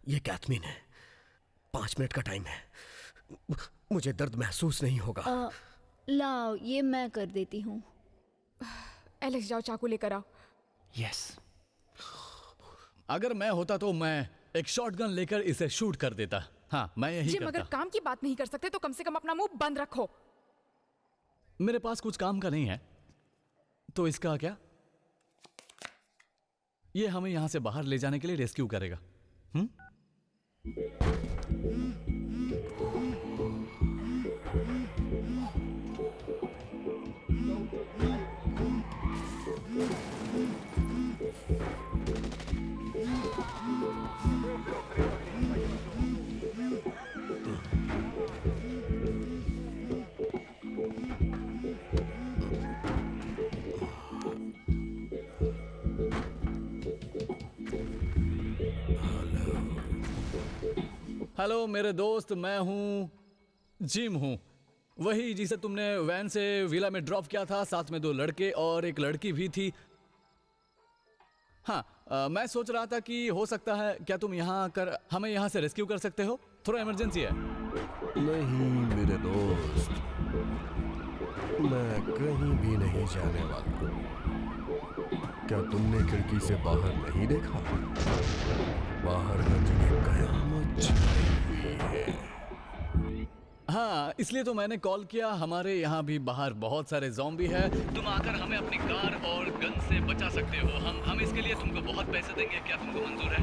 ये कैथमीन है। 5 मिनट का टाइम है। मुझे दर्द महसूस नहीं होगा। लाओ, ये मैं कर देती हूँ। एलेक्स जाओ, चाकू लेकर आओ। यस। अगर मैं होता तो मैं एक शॉटगन लेकर इसे शूट कर देता। हाँ, मैं यही जिम, करता। अगर काम की बात नहीं कर सकते तो कम से कम अपना मुंह बंद रखो। मेरे पास कुछ काम का नहीं है, तो इसका क्या? ये हमें यहां से बाहर ले जाने के लिए रेस्क्यू करेगा। हेलो मेरे दोस्त, मैं हूँ जिम हूँ, वही जिसे तुमने वैन से विला में ड्रॉप किया था। साथ में 2 लड़के और एक लड़की भी थी। हाँ, मैं सोच रहा था कि हो सकता है क्या तुम यहाँ आकर हमें यहाँ से रेस्क्यू कर सकते हो? थोड़ा इमरजेंसी है। नहीं मेरे दोस्त, मैं कहीं भी नहीं जाने वाला। क्या तुमने खिड़की से बाहर नहीं देखा? बाहर हर जगह कयामत छाई हुई है। हाँ, इसलिए तो मैंने कॉल किया। हमारे यहाँ भी बाहर बहुत सारे ज़ॉम्बी हैं। तुम आकर हमें अपनी कार और गन से बचा सकते हो। हम इसके लिए तुमको बहुत पैसे देंगे। क्या तुमको मंजूर है?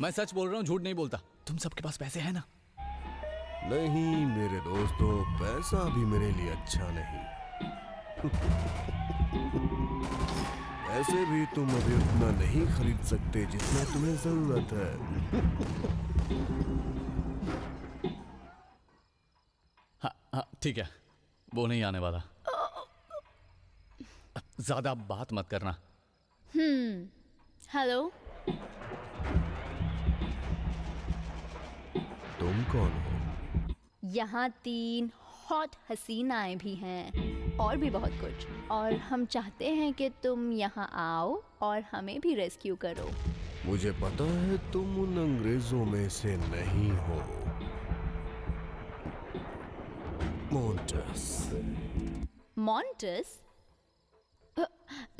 मैं सच बोल रहा हूँ, झूठ नहीं बोलता। तुम सबके पास पैसे हैं ना? नहीं मेरे दोस्तों, पैसा भी मेरे लिए अच्छा नहीं। ऐसे भी तुम अभी उतना नहीं खरीद सकते जितना तुम्हें जरूरत है। हाँ, ठीक है, वो नहीं आने वाला। ज्यादा बात मत करना। हेलो, तुम कौन हो? यहाँ 3 हॉट हसीनाएं भी हैं और भी बहुत कुछ, और हम चाहते हैं कि तुम यहाँ आओ और हमें भी रेस्क्यू करो। मुझे पता है तुम उन अंग्रेजों में से नहीं हो। मॉन्टस। मॉन्टस?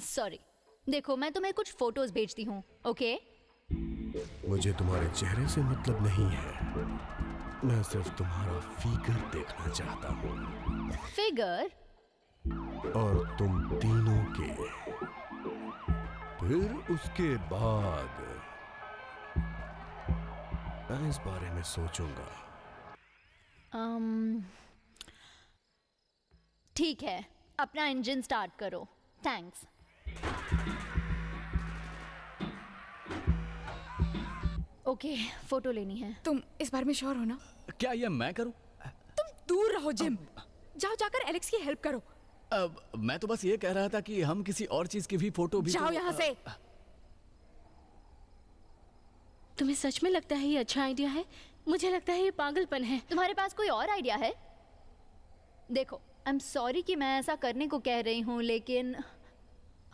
सॉरी, देखो मैं तुम्हें कुछ फोटोज भेजती हूँ, ओके? मुझे तुम्हारे चेहरे से मतलब नहीं है, मैं सिर्फ तुम्हारा फिगर देखना चाहता हूँ। फिगर? और तुम तीनों के। फिर उसके बाद मैं इस बारे में सोचूंगा। ठीक है, अपना इंजन स्टार्ट करो। थैंक्स। ओके, फोटो लेनी है। तुम इस बारे में श्योर हो ना? क्या ये मैं करूं? तुम दूर रहो जिम। जाओ, जाकर एलेक्स की हेल्प करो। मैं तो बस ये कह रहा था कि हम किसी और चीज की भी फोटो भी जाओ यहाँ से। तुम्हें सच में लगता है ये अच्छा आइडिया है? मुझे लगता है ये पागलपन है। तुम्हारे पास कोई और आइडिया है? देखो, आई एम सॉरी कि मैं ऐसा करने को कह रही हूँ, लेकिन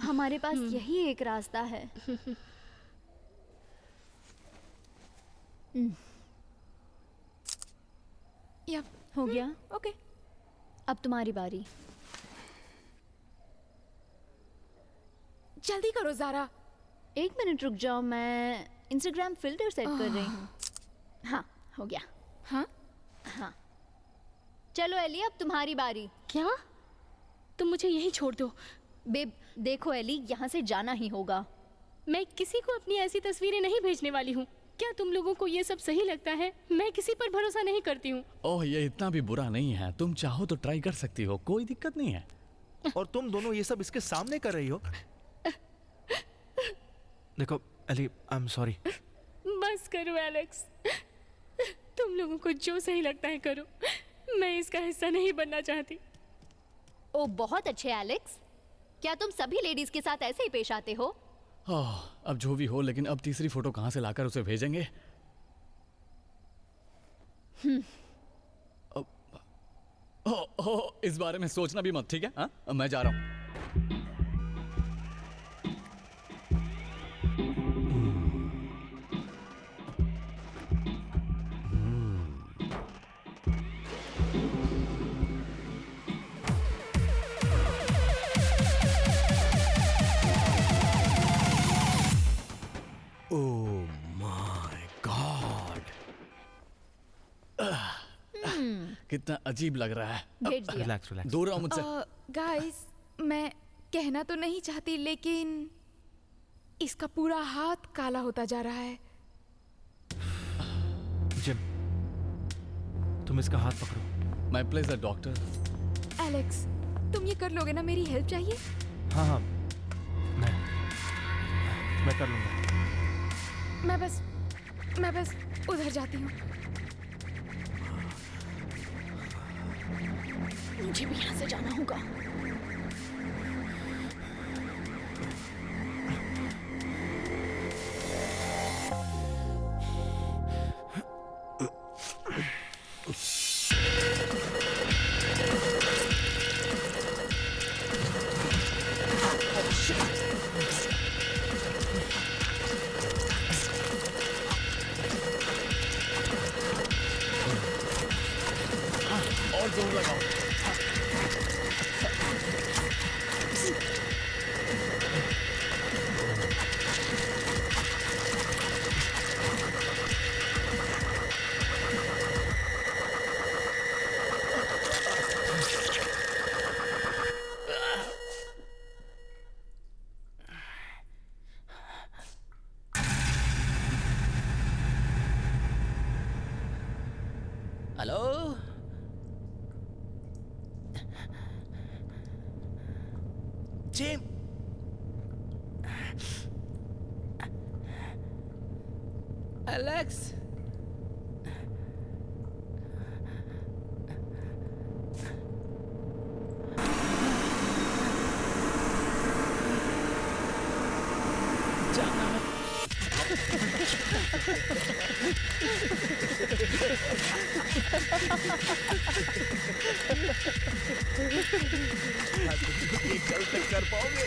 हमारे पास यही एक रास्ता है। या हो गया? ओके, अब तुम्हारी बारी। जल्दी करो ज़ारा। 1 मिनट रुक जाओ, मैं इंस्टाग्राम फिल्टर सेट कर रही हूँ। हाँ, हो गया। हाँ हाँ, चलो एली, अब तुम्हारी बारी। क्या? तुम मुझे यहीं छोड़ दो। बेब, देखो एली, यहाँ से जाना ही होगा। मैं किसी को अपनी ऐसी तस्वीरें नहीं भेजने वाली हूँ। क्या तुम लोगों को ये सब सही लगता है? मैं किसी पर भरोसा नहीं करती हूँ। ओह, ये इतना भी बुरा नहीं है। तुम चाहो तो ट्राई कर सकती हो, कोई दिक्कत नहीं है। और तुम दोनों ये सब इसके सामने कर रही हो? देखो एली, आई एम सॉरी। बस करो एलेक्स, तुम लोगों को जो सही लगता है करो, मैं इसका हिस्सा नहीं बनना चाहती। ओ बहुत अच्छे एलेक्स, क्या तुम सभी लेडीज के साथ ऐसे ही पेश आते हो? अब जो भी हो, लेकिन अब तीसरी फोटो कहाँ से लाकर उसे भेजेंगे? इस बारे में सोचना भी मत, ठीक है? हाँ, मैं जा रहा हूँ। Oh my God! कितना अजीब लग रहा है। भेज दिया। Relax relax. दूर रहो मुझसे। गाइस, मैं कहना तो नहीं चाहती, लेकिन इसका पूरा हाथ काला होता जा रहा है। जिम, तुम इसका हाथ पकड़ो। My pleasure doctor. एलेक्स, तुम ये कर लोगे ना? मेरी हेल्प चाहिए। हाँ हाँ, मैं कर लूंगा। मैं बस उधर जाती हूँ। मुझे भी यहाँ से जाना होगा। और जोर लगाओ। हेलो, जिम, एलेक्स, जाना ये कल तक कर पाओगे?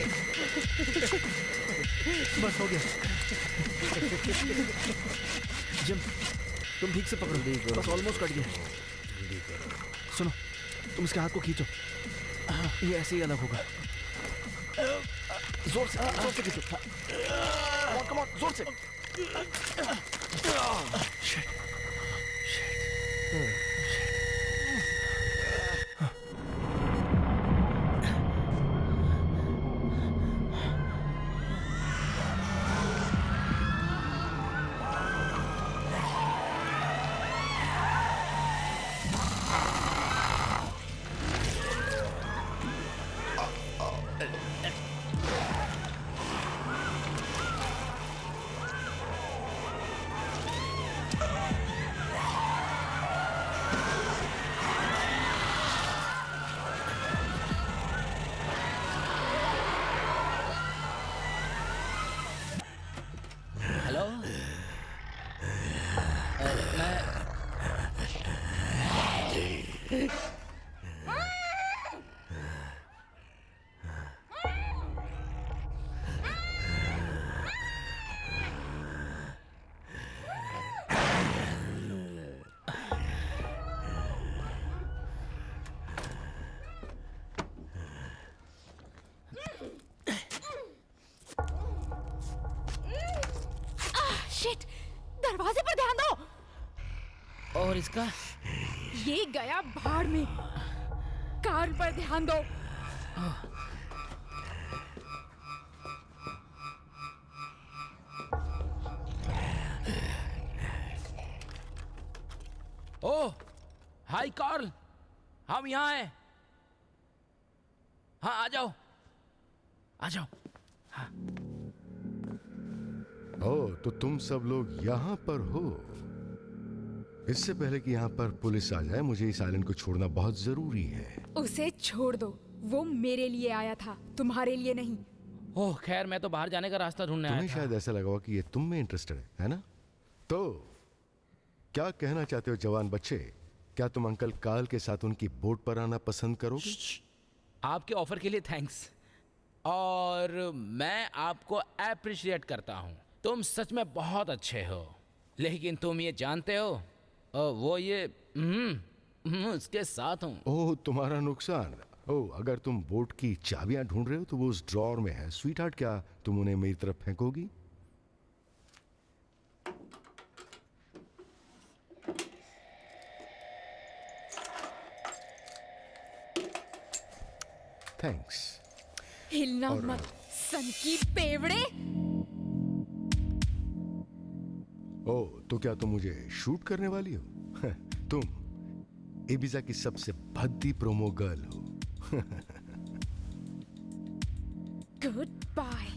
बस हो गया। जिम, तुम ठीक से पकड़ो। बस ऑलमोस्ट कट गया। सुनो, तुम इसके हाथ को खींचो। ये ऐसे ही अलग होगा। जोर से खींचो। कम ऑन, जोर से। Shit. हेलो, शिट, दरवाजे पर ध्यान दो। और इसका ये गया भाड़ में। कार पर ध्यान दो। ओह, हाय कार्ल, हम यहाँ हैं। हाँ, आ जाओ, आ जाओ। ओ, तो तुम सब लोग यहाँ पर हो। इससे पहले कि यहाँ पर पुलिस आ जाए, मुझे इस आइलैंड को छोड़ना बहुत जरूरी है। उसे छोड़ दो, वो मेरे लिए आया था, तुम्हारे लिए नहीं। ओह खैर, मैं तो बाहर जाने का रास्ता ढूंढने आया तुम्हें था। शायद ऐसा लगा होगा कि ये तुम में इंटरेस्टेड है ना? तो क्या कहना चाहते हो जवान बच्चे? क्या तुम अंकल कार्ल के साथ उनकी बोट पर आना पसंद करोगे? आपके ऑफर के लिए थैंक्स, और मैं आपको अप्रिशिएट करता हूँ। तुम सच में बहुत अच्छे हो, लेकिन तुम ये जानते हो वो ये उसके साथ हूँ। ओह, तुम्हारा नुकसान। ओह, अगर तुम बोट की चाबियां ढूंढ रहे हो तो वो उस ड्रॉर में है। स्वीटहार्ट, क्या तुम उन्हें मेरी तरफ फेंकोगी? थैंक्स। हिलना मत, सन की पेवड़े। ओह, तो क्या तुम मुझे शूट करने वाली हो? तुम इबिजा की सबसे भद्दी प्रोमो गर्ल हो। Good bye.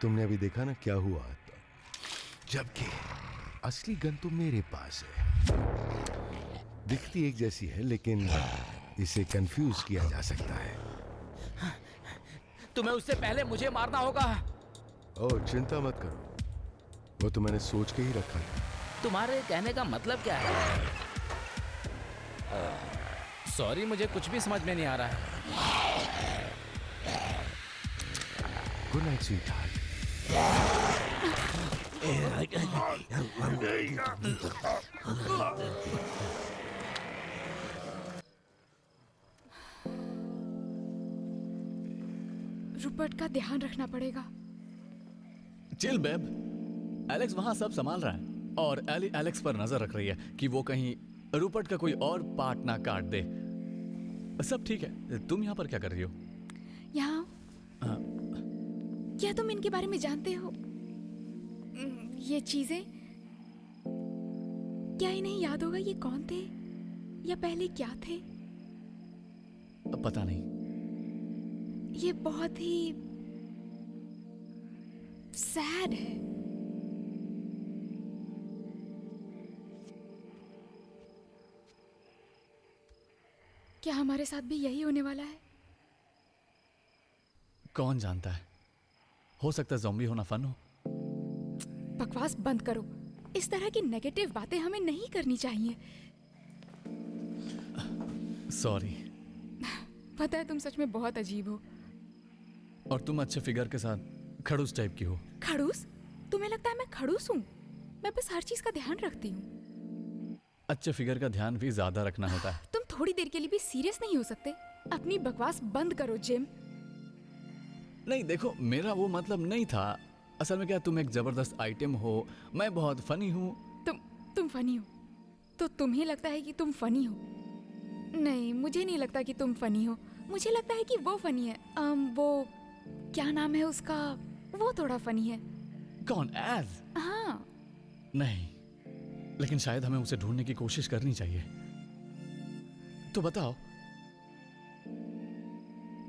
तुमने अभी देखा ना क्या हुआ था, जबकि असली गन तो मेरे पास है। दिखती एक जैसी है, लेकिन इसे कंफ्यूज किया जा सकता है। तुम्हें उससे पहले मुझे मारना होगा। ओह, चिंता मत करो, वो तो मैंने सोच के ही रखा था। तुम्हारे कहने का मतलब क्या है? सॉरी, मुझे कुछ भी समझ में नहीं आ रहा है। Good night sweetheart. रूपर्ट का ध्यान रखना पड़ेगा। चिल बेब, एलेक्स वहां सब संभाल रहा है और एली एलेक्स पर नजर रख रही है कि वो कहीं रूपर्ट का कोई और पार्ट ना काट दे। सब ठीक है। तुम यहाँ पर क्या कर रही हो? यहाँ क्या तुम इनके बारे में जानते हो? ये चीजें क्या इन्हें याद होगा ये कौन थे या पहले क्या थे? पता नहीं। ये बहुत ही सैड है। क्या हमारे साथ भी यही होने वाला है? कौन जानता है, हो सकता है ज़ॉम्बी होना फन हो। बकवास बंद करो, इस तरह की नेगेटिव बातें हमें नहीं करनी चाहिए। सॉरी। पता है तुम सच में बहुत अजीब हो। और तुम अच्छे फिगर के साथ खड़ूस टाइप की हो। खड़ूस? तुम्हें लगता है मैं खड़ूस हूँ? मैं बस हर चीज का ध्यान रखती हूँ। अच्छे फिगर का ध्यान भी ज्यादा रखना होता है। तुम थोड़ी देर के लिए भी सीरियस नहीं हो सकते? अपनी बकवास बंद करो जिम। नहीं देखो, मेरा वो मतलब नहीं था। असल में क्या, तुम एक जबरदस्त आइटम हो, मैं बहुत फनी हूँ। तुम फनी हो तो तुम्हें लगता है कि तुम फनी हो? नहीं, मुझे नहीं लगता कि तुम फनी हो। मुझे लगता है कि वो फनी है। वो क्या नाम है उसका, वो थोड़ा फनी है। कौन? एज? हाँ। नहीं, लेकिन शायद हमें उसे ढूंढने की कोशिश करनी चाहिए। तो बताओ,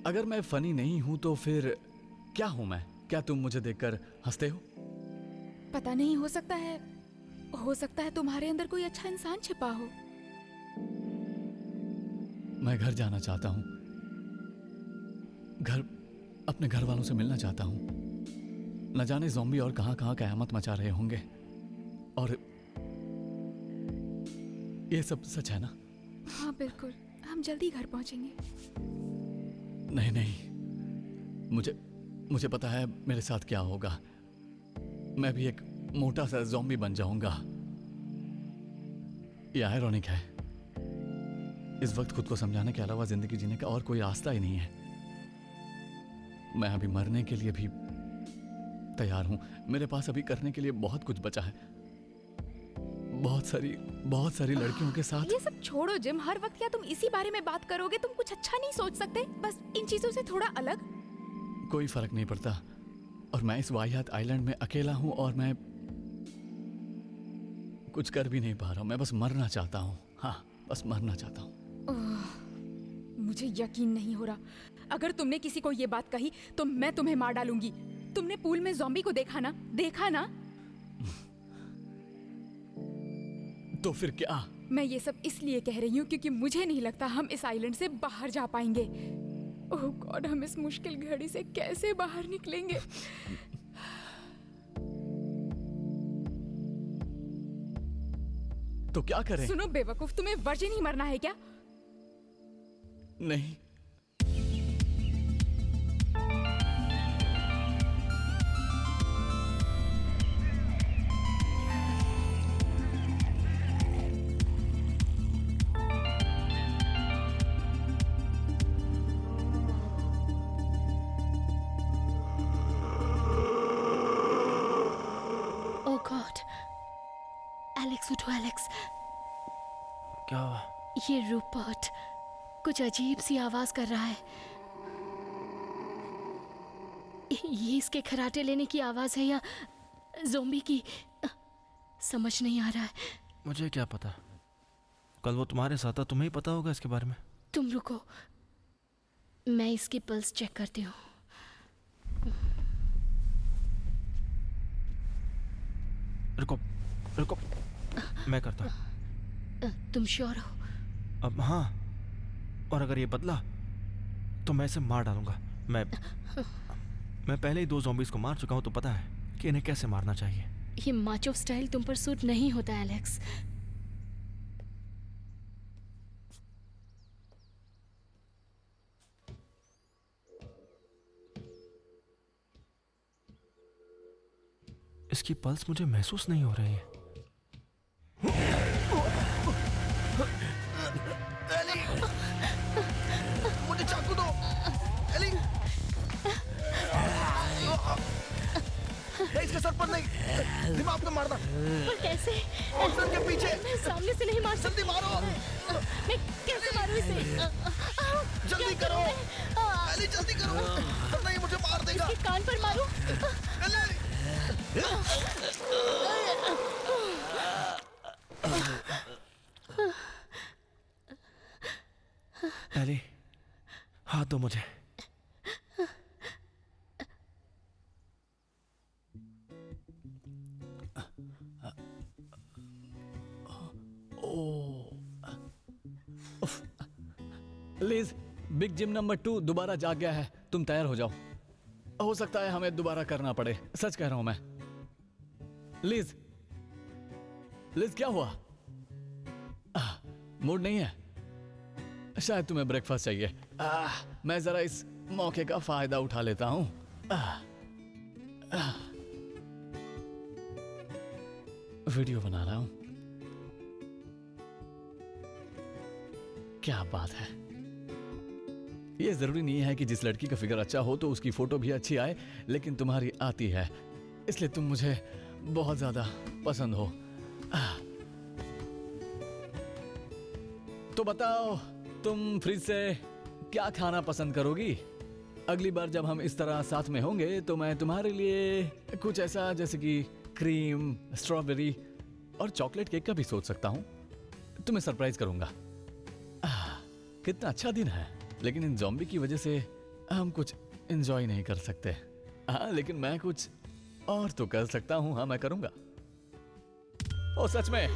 अगर मैं फनी नहीं हूं तो फिर क्या हूं मैं? क्या तुम मुझे देखकर हंसते हो? पता नहीं, हो सकता है तुम्हारे अंदर कोई अच्छा इंसान छिपा हो। मैं घर जाना चाहता हूं, अपने घर वालों से मिलना चाहता हूं। न जाने ज़ॉम्बी और कहां कहां कयामत मचा रहे होंगे। और ये सब सच है ना? हाँ बिल्कुल, हम जल्दी घर पहुंचेंगे। नहीं, मुझे पता है मेरे साथ क्या होगा। मैं भी एक मोटा सा ज़ॉम्बी बन जाऊंगा। ये आयरॉनिक है, इस वक्त खुद को समझाने के अलावा जिंदगी जीने का और कोई रास्ता ही नहीं है। मैं अभी मरने के लिए भी तैयार हूं। मेरे पास अभी करने के लिए बहुत कुछ बचा है। बहुत सारी लड़कियों के साथ। ये सब छोड़ो जिम, हर वक्त क्या तुम इसी बारे में बात करोगे? तुम कुछ अच्छा नहीं सोच सकते? बस इन चीजों से थोड़ा अलग। कोई फर्क नहीं पड़ता। और मैं इस वाहियात आइलैंड में अकेला हूं और मैं कुछ कर भी नहीं पा रहा हूं। मैं बस मरना चाहता हूं। हाँ, बस मरना चाहता हूं। मुझे यकीन नहीं हो रहा। अगर तुमने किसी को ये बात कही तो मैं तुम्हें मार डालूंगी। तुमने पूल में ज़ॉम्बी को देखा ना? तो फिर क्या? मैं ये सब इसलिए कह रही हूँ क्योंकि मुझे नहीं लगता हम इस आइलैंड से बाहर जा पाएंगे। ओह गॉड, हम इस मुश्किल घड़ी से कैसे बाहर निकलेंगे? तो क्या करें? सुनो बेवकूफ, तुम्हें वर्जिन ही मरना है क्या? नहीं। ओह गॉड, एलेक्स उठो एलेक्स। क्या हुआ? ये रूपर्ट कुछ अजीब सी आवाज कर रहा है। ये इसके खराटे लेने की आवाज है या ज़ोंबी की? समझ नहीं आ रहा है। मुझे क्या पता, कल वो तुम्हारे साथ था, तुम्हें ही पता होगा इसके बारे में। तुम रुको, मैं इसकी पल्स चेक करती हूँ। रुको रुको, मैं करता हूँ। तुम श्योर हो? अब हाँ, और अगर ये बदला तो मैं इसे मार डालूंगा। मैं पहले ही 2 ज़ॉम्बीज़ को मार चुका हूँ, तो पता है कि इन्हें कैसे मारना चाहिए। ये माचो स्टाइल तुम पर सूट नहीं होता एलेक्स। इसकी पल्स मुझे महसूस नहीं हो रही है। एली, मुझे चाकू दो। एली, इसके सर पर नहीं, दिमाग पे मारना। पर कैसे? सर के पीछे। मैं सामने से नहीं मार सकती। जल्दी मारो। मैं कैसे मारूं इसे? जल्दी करो। एली जल्दी करो, वरना ये मुझे मार देगा। इसके कान पर मारूं? एली, हाथ दो मुझे। लिज, बिग जिम नंबर 2 दोबारा जाग गया है। तुम तैयार हो जाओ, हो सकता है हमें दोबारा करना पड़े। सच कह रहा हूं मैं। लिज, लिज क्या हुआ? मूड नहीं है? शायद तुम्हें ब्रेकफास्ट चाहिए। मैं जरा इस मौके का फायदा उठा लेता हूं। वीडियो बना रहा हूं। क्या बात है। ये जरूरी नहीं है कि जिस लड़की का फिगर अच्छा हो तो उसकी फोटो भी अच्छी आए, लेकिन तुम्हारी आती है, इसलिए तुम मुझे बहुत ज्यादा पसंद हो। तो बताओ, तुम फ्रिज से क्या खाना पसंद करोगी? अगली बार जब हम इस तरह साथ में होंगे तो मैं तुम्हारे लिए कुछ ऐसा जैसे कि क्रीम, स्ट्रॉबेरी और चॉकलेट केक का भी सोच सकता हूं। तुम्हें सरप्राइज करूंगा। कितना अच्छा दिन है, लेकिन इन ज़ॉम्बी की वजह से हम कुछ एंजॉय नहीं कर सकते। हाँ, लेकिन मैं कुछ और तो कर सकता हूँ। हाँ, मैं करूंगा। ओ सच में,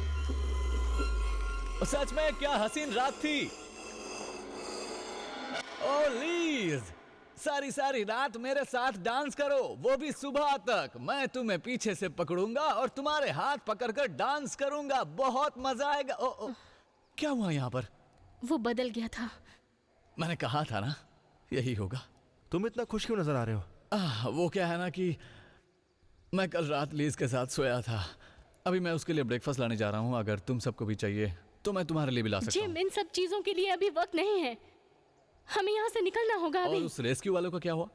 ओ सच में, क्या हसीन रात थी। ओ लीज, सारी रात मेरे साथ डांस करो, वो भी सुबह तक। मैं तुम्हें पीछे से पकड़ूंगा और तुम्हारे हाथ पकड़कर डांस करूंगा। बहुत मजा आएगा। ओ, क्या हुआ यहाँ पर? वो बदल गया था। मैंने कहा था ना, यही होगा। तुम इतना खुश क्यों नजर आ रहे हो? वो क्या है ना कि मैं कल रात लीज के साथ सोया था। अभी मैं उसके लिए ब्रेकफास्ट लाने जा रहा हूँ। अगर तुम सबको भी चाहिए तो मैं तुम्हारे लिए भी ला सकता हूँ। जिम, इन सब चीजों के लिए अभी वक्त नहीं है। हमें यहाँ से निकलना होगा अभी। और उस रेस्क्यू वालों का क्या हुआ?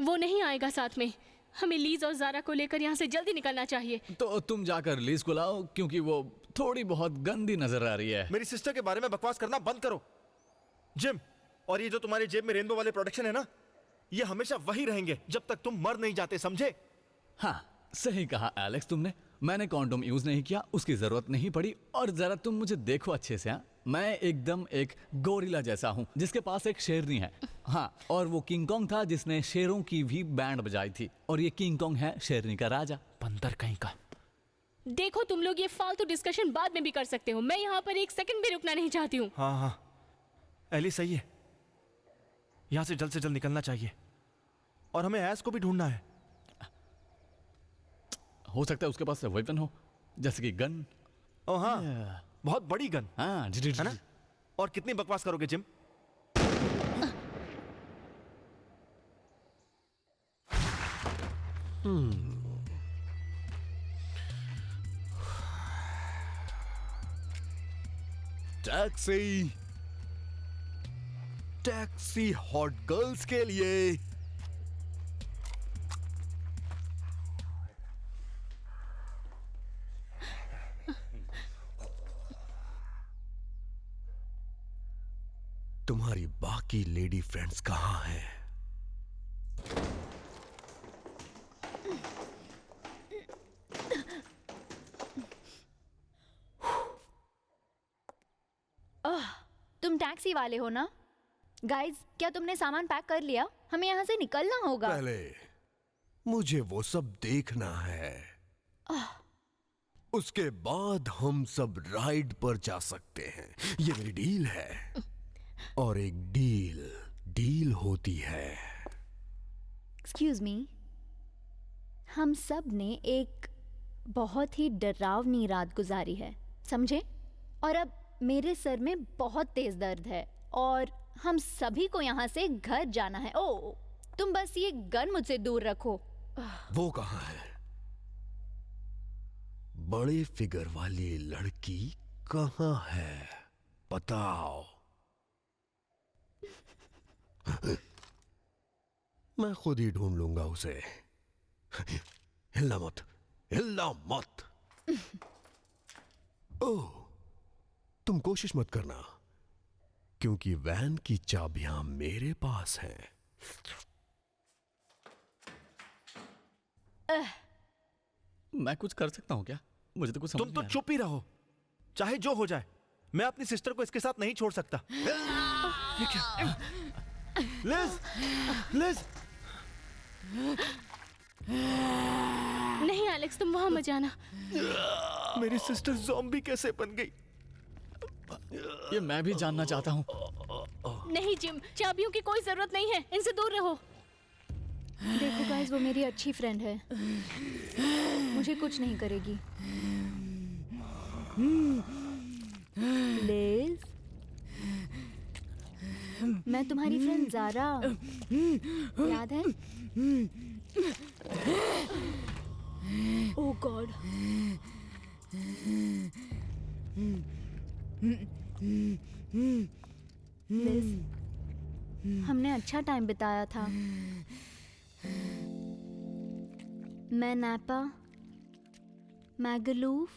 वो नहीं आएगा साथ में। हमें लीज और ज़ारा को लेकर यहाँ से जल्दी निकलना चाहिए। तो तुम जाकर लीज को लाओ, क्योंकि वो थोड़ी बहुत गंदी नजर आ रही है। मेरी सिस्टर के बारे में बकवास करना बंद करो। जिम, और ये जो तुम्हारी जेब में रेनबो वाले प्रोडक्शन है ना, ये हमेशा वही रहेंगे जब तक तुम मर नहीं जाते, समझे? हाँ, सही कहा एलेक्स तुमने। मैंने कॉन्डोम यूज नहीं किया, उसकी जरूरत नहीं पड़ी। और जरा तुम मुझे देखो अच्छे से। हाँ, मैं एकदम एक गोरिल्ला जैसा हूँ जिसके पास एक शेरनी है। हाँ, और वो किंग कॉन्ग था जिसने शेरों की भी बैंड बजाई थी। और ये किंग कॉन्ग है शेरनी का राजा। बंदर कहीं का। देखो तुम लोग ये फालतू डिस्कशन बाद में भी कर सकते हो, मैं यहाँ पर एक सेकंड भी रुकना नहीं चाहती हूँ। हाँ हाँ, एली सही है, यहाँ से जल्द निकलना चाहिए और हमें ऐस को भी ढूंढना है। हो सकता है उसके पास वेपन हो, जैसे कि गन। ओ हाँ, बहुत बड़ी गन। हाँ है ना? और कितनी बकवास करोगे gym? Taxi, taxi hot girls के लिए। तुम्हारी बाकी लेडी फ्रेंड्स कहां हैं? तुम टैक्सी वाले हो ना? गाइज, क्या तुमने सामान पैक कर लिया? हमें यहाँ से निकलना होगा। पहले मुझे वो सब देखना है, उसके बाद हम सब राइड पर जा सकते हैं। ये मेरी डील है, और एक डील होती है। एक्सक्यूज मी, हम सब ने एक बहुत ही डरावनी रात गुजारी है, समझे? और अब मेरे सर में बहुत तेज दर्द है और हम सभी को यहाँ से घर जाना है। ओ, तुम बस ये गन मुझसे दूर रखो। वो कहाँ है? बड़े फिगर वाली लड़की कहाँ है? बताओ। मैं खुद ही ढूंढ लूंगा उसे। हिलना मत, हिलना मत। ओह, तुम कोशिश मत करना, क्योंकि वैन की चाबियां मेरे पास हैं। मैं कुछ कर सकता हूँ क्या? मुझे तो कुछ समझ तुम तो चुप ही रहो, चाहे जो हो जाए। मैं अपनी सिस्टर को इसके साथ नहीं छोड़ सकता। ये क्या? Liz, Liz. नहीं एलेक्स, तुम वहां मत जाना। मेरी सिस्टर ज़ॉम्बी कैसे बन गई? ये मैं भी जानना चाहता हूँ। नहीं जिम, चाबियों की कोई जरूरत नहीं है, इनसे दूर रहो। देखो गाइस, वो मेरी अच्छी फ्रेंड है, मुझे कुछ नहीं करेगी। लिज, मैं तुम्हारी फ्रेंड ज़ारा, याद है? ओह गॉड। लिज, हमने अच्छा टाइम बिताया था। मैं नापा, मैगलूफ,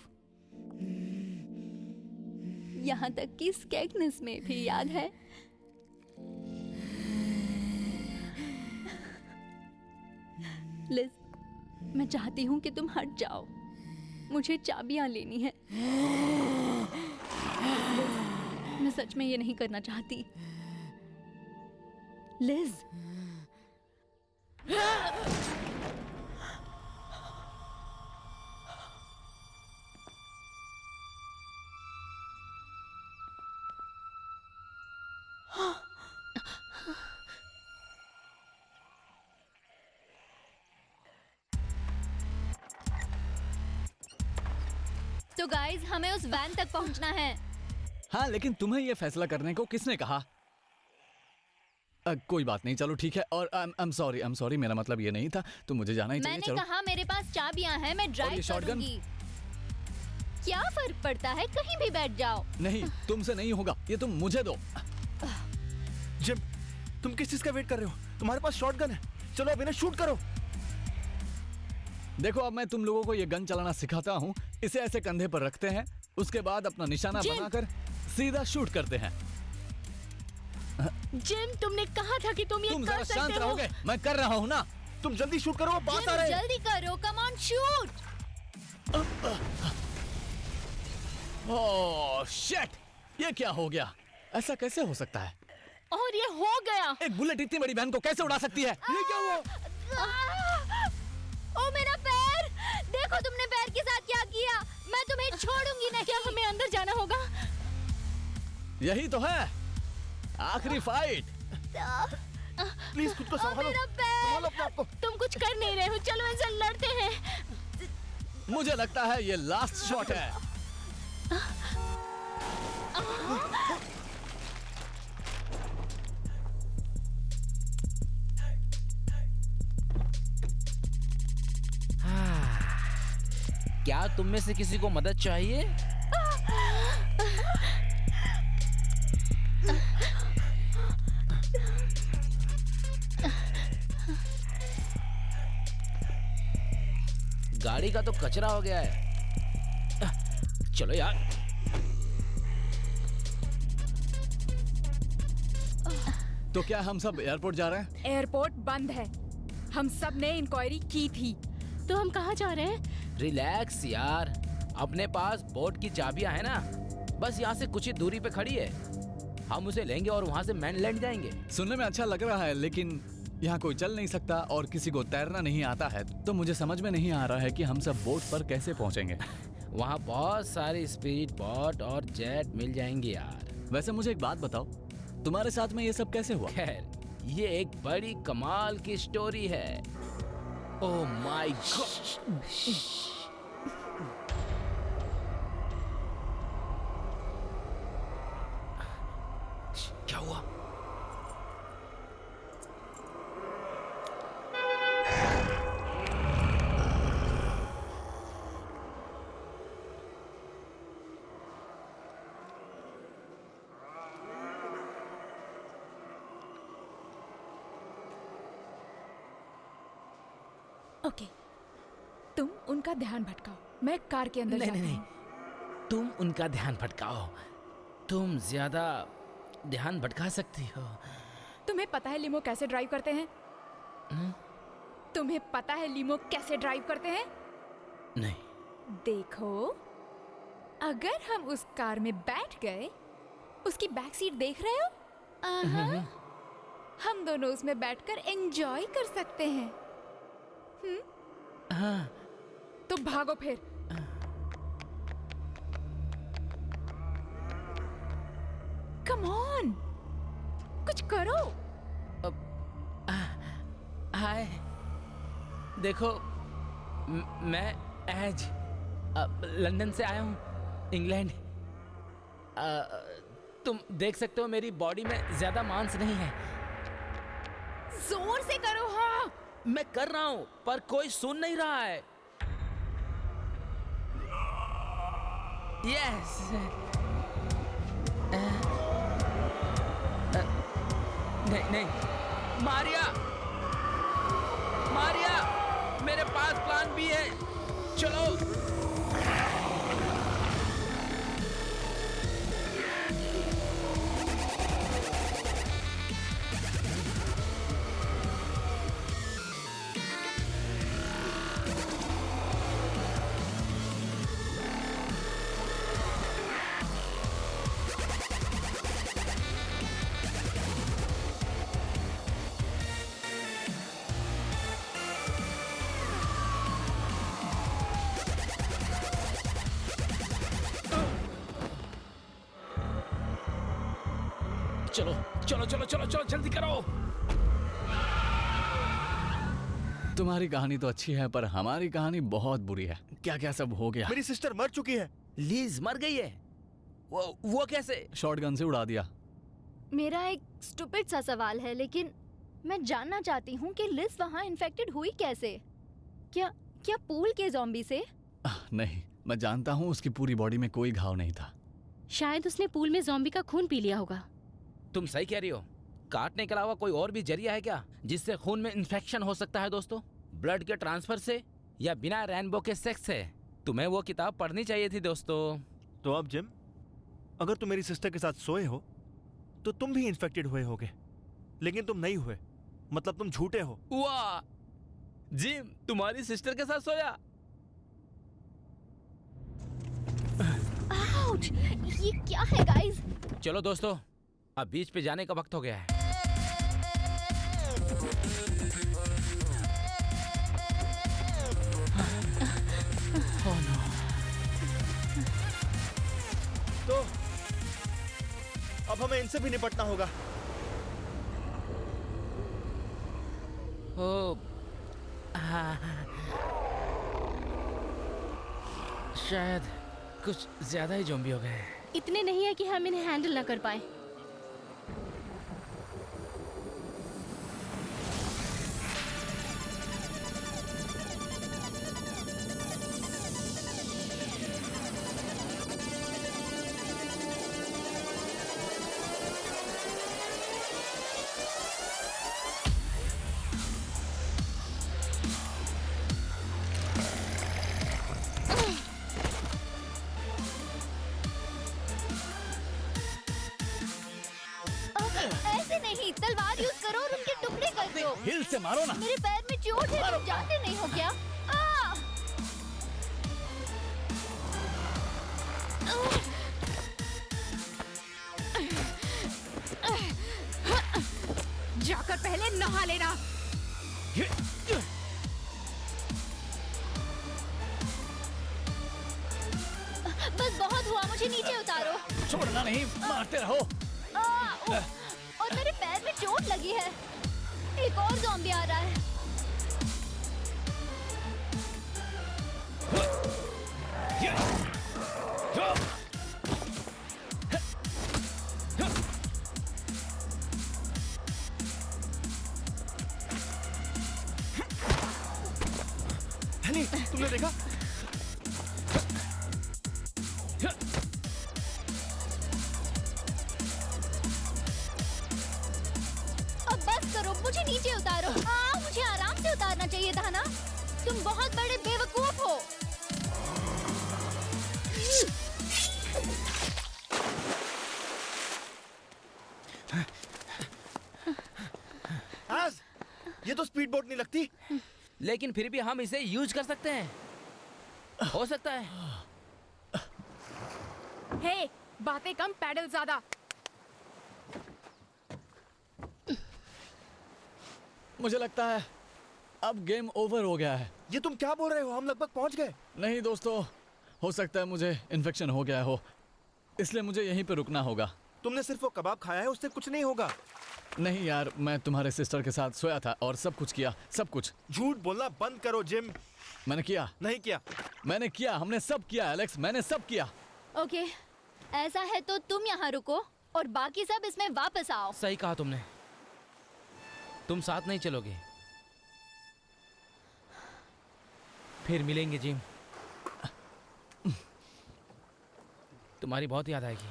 यहाँ तक कि स्केगनेस में भी, याद है? लिज, मैं चाहती हूँ कि तुम हट जाओ, मुझे चाबियां लेनी है। लिज, मैं सच में ये नहीं करना चाहती। लिज, तो गाइस, हमें उस वैन तक पहुंचना है। हाँ, लेकिन तुम्हें ये फैसला करने को किसने कहा? कोई बात नहीं, चलो ठीक है। और आई एम सॉरी, मेरा मतलब ये नहीं था। तो मुझे जाना ही चाहिए। मैंने चलो। कहा मेरे पास चाबियां हैं, मैं ड्राइव करूंगी। क्या फर्क पड़ता है, कहीं भी बैठ जाओ। नहीं, तुमसे नहीं होगा, ये तुम मुझे दो। जिम, तुम किस चीज का वेट कर रहे हो? तुम्हारे पास शॉटगन है, चलो अब इन्हें शूट करो। देखो, अब मैं तुम लोगों को ये गन चलाना सिखाता हूँ। इसे ऐसे कंधे पर रखते हैं, उसके बाद अपना निशाना बनाकर सीधा शूट करते हैं। जिम, तुमने कहा था कि तुम ये कर सकते हो। शांत रहोगे? मैं कर रहा हूँ ना। तुम जल्दी शूट करो, वो पास आ रहे हैं। जल्दी करो, come on shoot. Oh shit, ये क्या हो गया? ऐसा कैसे हो सकता है? और ये हो गया। एक बुलेट इतनी बड़ी वैन को कैसे उड़ा सकती है? ये क्या हुआ? ओ मेरा पैर! देखो तुमने पैर के साथ क्या किया। यही तो है आखिरी फाइट। प्लीज खुद को संभालो, मेरा संभालो अपने पैर। आप को। तुम कुछ कर नहीं रहे हो, चलो इनसे लड़ते हैं। मुझे लगता है ये लास्ट शॉट है। क्या तुम में से किसी को मदद चाहिए? गाड़ी का तो कचरा हो गया है। चलो यार। तो क्या हम सब एयरपोर्ट जा रहे हैं? एयरपोर्ट बंद है। हम सब ने इंक्वायरी की थी। तो हम कहाँ जा रहे हैं? रिलैक्स यार, अपने पास बोट की चाबियां है ना, बस यहाँ से कुछ ही दूरी पे खड़ी है। हम उसे लेंगे और वहाँ से मैनलैंड जाएंगे। सुनने में अच्छा लग रहा है, लेकिन यहाँ कोई चल नहीं सकता और किसी को तैरना नहीं आता है, तो मुझे समझ में नहीं आ रहा है कि हम सब बोट पर कैसे पहुँचेंगे। वहाँ बहुत सारे स्पीड बोट और जेट मिल जाएंगे यार। वैसे मुझे एक बात बताओ, तुम्हारे साथ में ये सब कैसे हुआ? खैर, ये एक बड़ी कमाल की स्टोरी है। Oh my God. क्या हुआ? ओके, तुम उनका ध्यान भटकाओ, मैं कार के अंदर नहीं जाती नहीं हूँ। नहीं, तुम उनका ध्यान भटकाओ। तुम ज्यादा ध्यान भटका सकती हो। तुम्हें पता है लीमो कैसे ड्राइव करते हैं? तुम्हें पता है लीमो कैसे ड्राइव करते हैं? नहीं। देखो, अगर हम उस कार में बैठ गए, उसकी बैक सीट देख रहे हो? हम दोनों उसमें बैठकर एंजॉय कर सकते हैं। हाँ। तो भागो फिर। कम ऑन, कुछ करो। हाय, देखो, मैं एज लंदन से आया हूँ, इंग्लैंड। तुम देख सकते हो मेरी बॉडी में ज्यादा मांस नहीं है। जोर से करो। हाँ, मैं कर रहा हूँ, पर कोई सुन नहीं रहा है। यस। नहीं नहीं, मारिया, मारिया, मेरे पास प्लान भी है। चलो। चलो चलो चलो चलो चलो, जल्दी करो। तुम्हारी कहानी तो अच्छी है, पर हमारी कहानी बहुत बुरी है। क्या क्या सब हो गया। मेरी सिस्टर मर चुकी है। लीज मर गई है। वो कैसे? शॉटगन से उड़ा दिया। मेरा एक स्टूपिड सा सवाल है, लेकिन मैं जानना चाहती हूँ कि लिज वहाँ इन्फेक्टेड हुई कैसे? क्या क्या पूल के ज़ॉम्बी से? नहीं, मैं जानता हूँ उसकी पूरी बॉडी में कोई घाव नहीं था। शायद उसने पूल में ज़ॉम्बी का खून पी लिया होगा। तुम सही कह रही हो। काटने के अलावा कोई और भी जरिया है क्या जिससे खून में इन्फेक्शन हो सकता है दोस्तों? ब्लड के ट्रांसफर से या बिना रेनबो के सेक्स से? तुम्हें वो किताब पढ़नी चाहिए थी दोस्तों। तो अब जिम, अगर तुम मेरी सिस्टर के साथ सोए हो तो तुम भी इन्फेक्टेड हुए होगे, लेकिन तुम नहीं हुए, मतलब तुम झूठे हो। वाह, जिम तुम्हारी सिस्टर के साथ सोया? आउच! ये क्या है गाइस? चलो दोस्तों, अब बीच पे जाने का वक्त हो गया है। हमें इनसे भी निपटना होगा। ओ, हाँ, शायद कुछ ज्यादा ही ज़ॉम्बी हो गए हैं। इतने नहीं है कि हम इन्हें हैंडल ना कर पाए। ऐसे नहीं, तलवार यूज करो और उनके टुकड़े कर दो। हिल से मारो ना। मेरे पैर में चोट है, तुम जानते नहीं हो क्या? जाकर पहले नहा लेना। बस बहुत हुआ, मुझे नीचे उतारो। छोड़ना नहीं, मारते रहो। और मेरे पैर में चोट लगी है। एक और ज़ॉम्बी आ रहा है। हनी, तुमने देखा? अब बस करो, मुझे नीचे उतारो। मुझे आराम से उतारना चाहिए था ना। तुम बहुत बड़े बेवकूफ हो। आज ये तो स्पीड बोट नहीं लगती। लेकिन फिर भी हम इसे यूज कर सकते हैं। हो सकता है। हे, बातें कम, पैडल ज्यादा। मुझे लगता है अब गेम ओवर हो गया है। ये तुम क्या बोल रहे हो? हम लगभग पहुंच गए। नहीं दोस्तों, हो सकता है मुझे इन्फेक्शन हो गया हो, इसलिए मुझे यहीं पे रुकना होगा। तुमने सिर्फ वो कबाब खाया है, उससे कुछ नहीं होगा। नहीं यार, मैं तुम्हारे सिस्टर के साथ सोया था और सब कुछ किया, सब कुछ। झूठ बोलना बंद करो जिम। मैंने किया। नहीं किया। मैंने किया, हमने सब किया एलेक्स, मैंने सब किया। ओके, ऐसा है तो तुम यहाँ रुको और बाकी सब इसमें वापस आओ। सही कहा तुमने। तुम साथ नहीं चलोगे। फिर मिलेंगे जिम। तुम्हारी बहुत याद आएगी।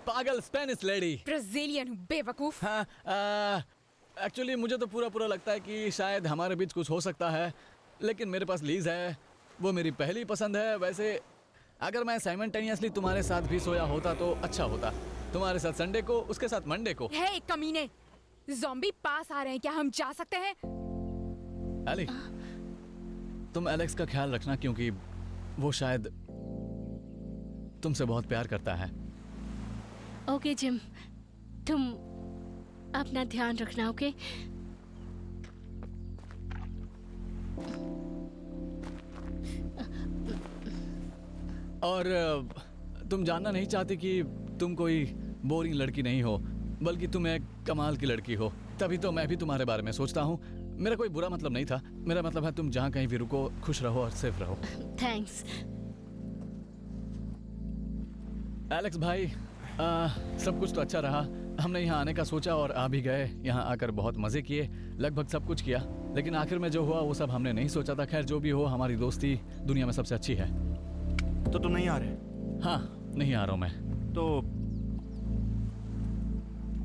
पागल स्पेनिश लेडी। ब्राजीलियन हूँ, बेवकूफ। हाँ, एक्चुअली मुझे तो पूरा लगता है कि शायद हमारे बीच कुछ हो सकता है, लेकिन मेरे पास लीज है, वो मेरी पहली पसंद है। वैसे अगर मैं साइमल्टेनियसली तुम्हारे साथ भी सोया होता तो अच्छा होता। तुम्हारे साथ संडे को, उसके साथ मंडे को। हे कमीने, ज़ॉम्बी पास आ रहे हैं, क्या हम जा सकते हैं? एली, तुम एलेक्स का ख्याल रखना, क्योंकि वो शायद तुमसे बहुत प्यार करता है। ओके जिम, तुम अपना ध्यान रखना। ओके और तुम जानना नहीं चाहती कि तुम कोई बोरिंग लड़की नहीं हो, बल्कि तुम एक कमाल की लड़की हो। तभी तो मैं भी तुम्हारे बारे में सोचता हूँ। मेरा कोई बुरा मतलब नहीं था, मेरा मतलब है तुम जहाँ कहीं भी रुको, खुश रहो और सेफ रहो। थैंक्स एलेक्स भाई। सब कुछ तो अच्छा रहा। हमने यहाँ आने का सोचा और आ भी गए। यहाँ आकर बहुत मज़े किए, लगभग सब कुछ किया, लेकिन आखिर में जो हुआ वो सब हमने नहीं सोचा था। खैर जो भी हो, हमारी दोस्ती दुनिया में सबसे अच्छी है। तो तुम नहीं आ रहे? हाँ, नहीं आ रहा हूँ मैं। तो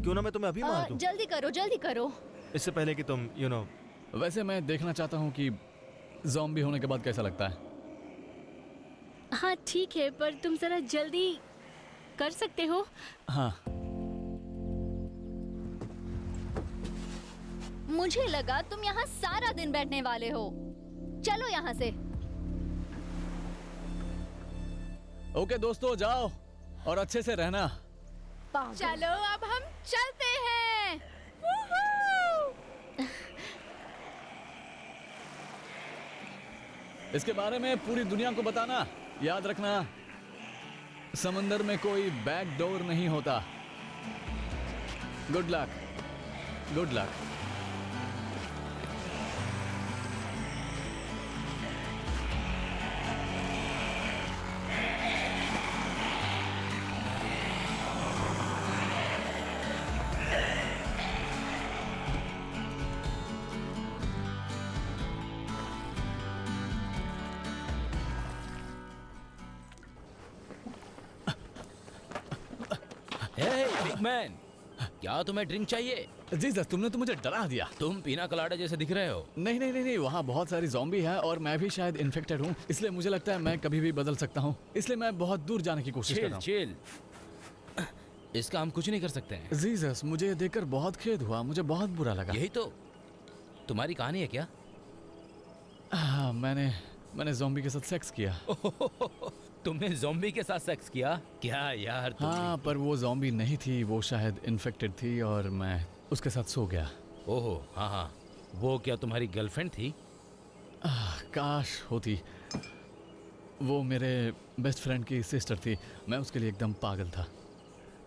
क्यों ना मैं तुम्हें अभी मार दूं? जल्दी करो, जल्दी करो। इससे पहले कि तुम वैसे मैं देखना चाहता हूँ कि ज़ॉम्बी होने के बाद कैसा लगता है। हाँ ठीक है, पर तुम जरा जल्दी कर सकते हो। हाँ, मुझे लगा तुम यहाँ सारा दिन बैठने वाले हो। चलो यहाँ से। ओके दोस्तों, जाओ और अच्छे से रहना। चलो अब हम चलते हैं। इसके बारे में पूरी दुनिया को बताना, याद रखना। समंदर में कोई बैक डोर नहीं होता। Good luck, good luck. Big man, क्या तुम्हें ड्रिंक चाहिए? जी सर, तुमने तो मुझे डरा दिया। तुम पीना कलाडा जैसे दिख रहे हो। नहीं नहीं नहीं नहीं, वहाँ बहुत सारी ज़ॉम्बी है और मैं भी शायद इन्फेक्टेड हूँ, इसलिए मुझे लगता है मैं कभी भी बदल सकता हूँ, इसलिए मैं बहुत दूर जाने की कोशिश कर रहा हूँ। चिल। इसका हम कुछ नहीं कर सकते हैं। जीसस, मुझे ये देखकर बहुत खेद हुआ, मुझे बहुत बुरा लगा। यही तो तुम्हारी कहानी है क्या? हाँ, मैंने ज़ॉम्बी के साथ सेक्स किया। तुमने ज़ॉम्बी के साथ सेक्स किया? क्या यार तुम। हाँ, पर वो ज़ॉम्बी नहीं थी, वो शायद इन्फेक्टेड थी और मैं उसके साथ सो गया। ओहो, हाँ हाँ। वो क्या तुम्हारी गर्लफ्रेंड थी? काश होती। वो मेरे बेस्ट फ्रेंड की सिस्टर थी। मैं उसके लिए एकदम पागल था।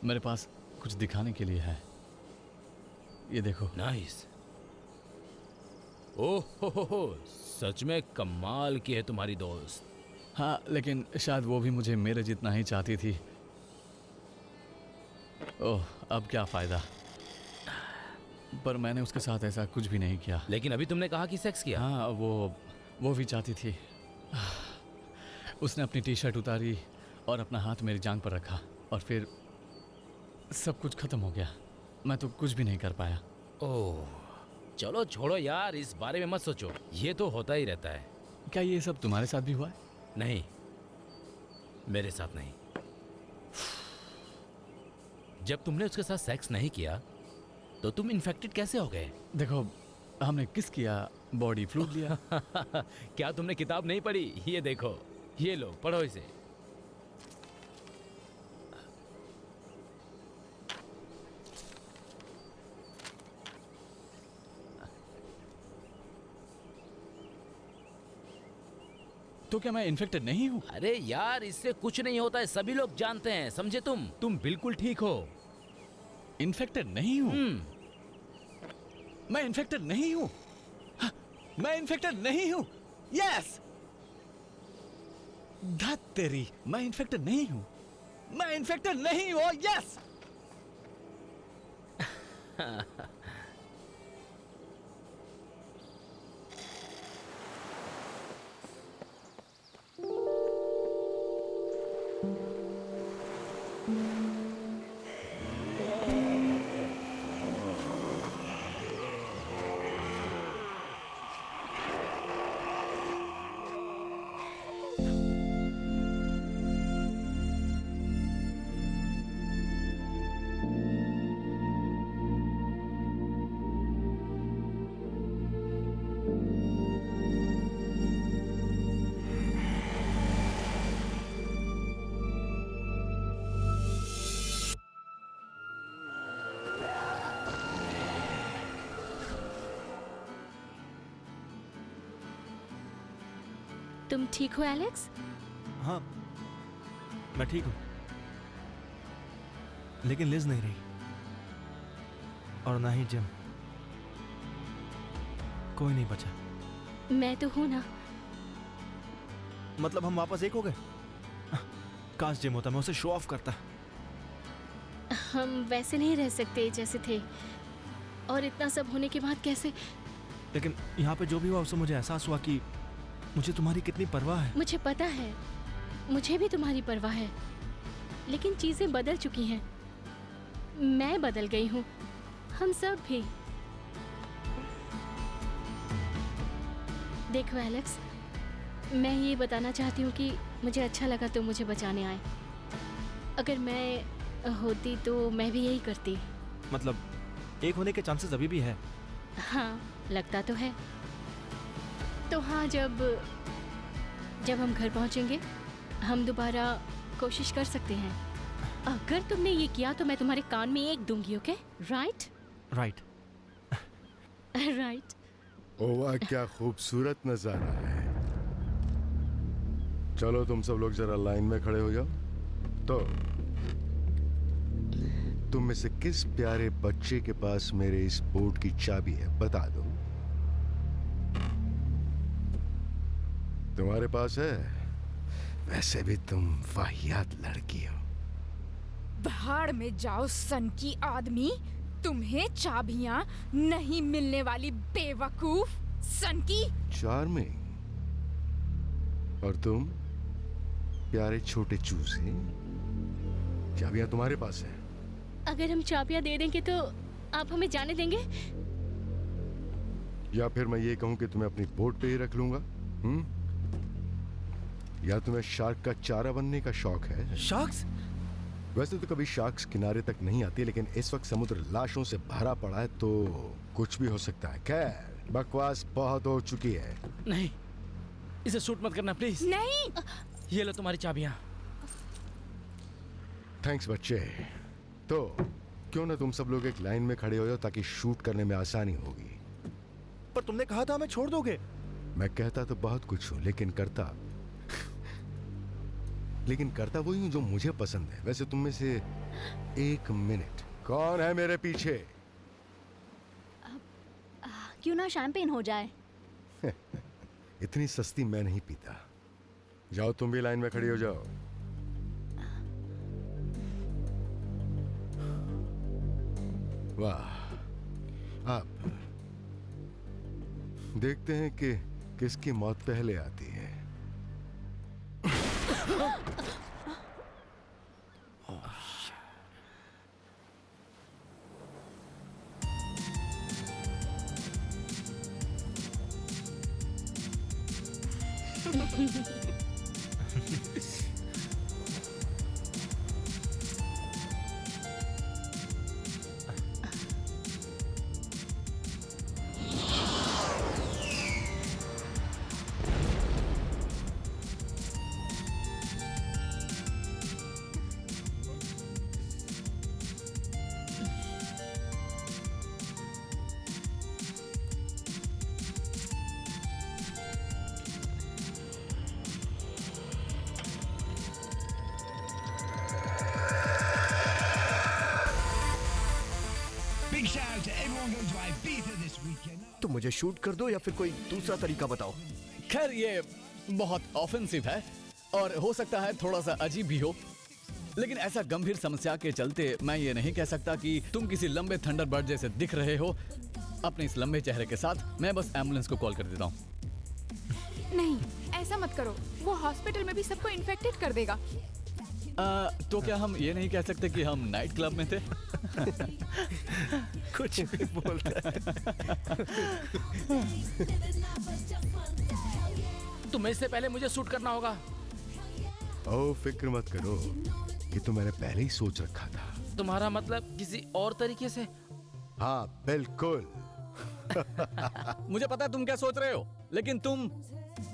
मेरे पास कुछ दिखाने के लिए है, ये देखो। नाइस। ओहो, सच में कमाल की है तुम्हारी दोस्त। हाँ, लेकिन शायद वो भी मुझे मेरे जितना ही चाहती थी। ओह, अब क्या फ़ायदा। पर मैंने उसके साथ ऐसा कुछ भी नहीं किया। लेकिन अभी तुमने कहा कि सेक्स किया। हाँ, वो भी चाहती थी। उसने अपनी टी शर्ट उतारी और अपना हाथ मेरी जांघ पर रखा और फिर सब कुछ खत्म हो गया। मैं तो कुछ भी नहीं कर पाया। ओह, चलो छोड़ो यार, इस बारे में मत सोचो, ये तो होता ही रहता है। क्या ये सब तुम्हारे साथ भी हुआ है? नहीं, मेरे साथ नहीं। जब तुमने उसके साथ सेक्स नहीं किया तो तुम इन्फेक्टेड कैसे हो गए? देखो, हमने किस किया, बॉडी फ्लूइड लिया। क्या तुमने किताब नहीं पढ़ी? ये देखो, ये लो, पढ़ो इसे। तो क्या मैं इन्फेक्टेड नहीं हूँ? अरे यार, इससे कुछ नहीं होता है, सभी लोग जानते हैं, समझे तुम बिल्कुल ठीक हो। इन्फेक्टेड नहीं हूँ। मैं इन्फेक्टेड नहीं हूँ। मैं इन्फेक्टेड नहीं हूँ। यस, धत तेरी, मैं इन्फेक्टेड नहीं हूँ। मैं इन्फेक्टेड नहीं हूँ। यस। तुम ठीक हो एलेक्स? हाँ, मैं ठीक हूँ, लेकिन लिज नहीं रही और ना ही जिम। कोई नहीं बचा। मैं तो हूं ना। मतलब हम वापस एक हो गए? काश जिम होता, मैं उसे शो ऑफ करता। हम वैसे नहीं रह सकते जैसे थे, और इतना सब होने के बाद कैसे? लेकिन यहाँ पे जो भी हुआ उससे मुझे एहसास हुआ कि मुझे तुम्हारी कितनी परवाह है। मुझे पता है, मुझे भी तुम्हारी परवाह है, लेकिन चीजें बदल चुकी हैं। मैं बदल गई हूँ, हम सब भी। देखो एलेक्स, मैं ये बताना चाहती हूँ कि मुझे अच्छा लगा तुम मुझे बचाने आए। अगर मैं होती तो मैं भी यही करती। मतलब एक होने के चांसेस अभी भी है? हाँ, लगता तो है। तो हाँ, जब हम घर पहुंचेंगे हम दोबारा कोशिश कर सकते हैं। अगर तुमने ये किया तो मैं तुम्हारे कान में एक दूंगी, ओके? Right right right. ओ वाह, क्या खूबसूरत नजारा है। चलो तुम सब लोग जरा लाइन में खड़े हो जाओ। तो तुम में से किस प्यारे बच्चे के पास मेरे इस बोर्ड की चाबी है, बता दो। तुम्हारे पास है? वैसे भी तुम वाहियात लड़की हो। भाड़ में जाओ सन की आदमी, तुम्हें चाबियां नहीं मिलने वाली बेवकूफ सन की। चार्मिंग। और तुम प्यारे छोटे चूजे, चाबियां तुम्हारे पास है। अगर हम चाबियां दे देंगे तो आप हमें जाने देंगे? या फिर मैं ये कहूं कि तुम्हें अपनी बोट पे ही रख लूंगा? या तुम्हें शार्क का चारा बनने का शौक है? शार्क्स? वैसे तो कभी शार्क्स किनारे तक नहीं आती, लेकिन इस वक्त समुद्र लाशों से भरा पड़ा है, तो कुछ भी हो सकता है। खैर, बकवास बहुत हो चुकी है। नहीं, इसे शूट मत करना प्लीज। नहीं। ये लो तुम्हारी चाबियां। थैंक्स बच्चे। तो क्यों ना तुम सब लोग एक लाइन में खड़े हो जाओ ताकि शूट करने में आसानी होगी। पर तुमने कहा था हमें छोड़ दोगे। मैं कहता तो बहुत कुछ हूं, लेकिन करता वही हूं जो मुझे पसंद है। वैसे तुम में से 1 मिनट, कौन है मेरे पीछे? क्यों ना शैंपेन हो जाए? इतनी सस्ती मैं नहीं पीता। जाओ तुम भी लाइन में खड़ी हो जाओ। वाह, अब देखते हैं कि किसकी मौत पहले आती है। तो मुझे शूट कर दो या फिर कोई दूसरा तरीका बताओ। खैर ये बहुत ऑफेंसिव है और हो सकता है थोड़ा सा अजीब भी हो, लेकिन ऐसा गंभीर समस्या के चलते मैं ये नहीं कह सकता कि तुम किसी लंबे थंडरबर्ड जैसे दिख रहे हो। अपने इस लंबे चेहरे के साथ मैं बस एम्बुलेंस को कॉल कर देता हूँ। नहीं, ऐसा मत करो, वो हॉस्पिटल में भी सबको इन्फेक्टेड कर देगा। तो क्या हम ये नहीं कह सकते कि हम नाइट क्लब में थे? कुछ भी बोलता है। तुम्हें इससे पहले मुझे शूट करना होगा। ओ फिक्र मत करो, ये तो मैंने पहले ही सोच रखा था। तुम्हारा मतलब किसी और तरीके से? हाँ बिल्कुल। मुझे पता है तुम क्या सोच रहे हो, लेकिन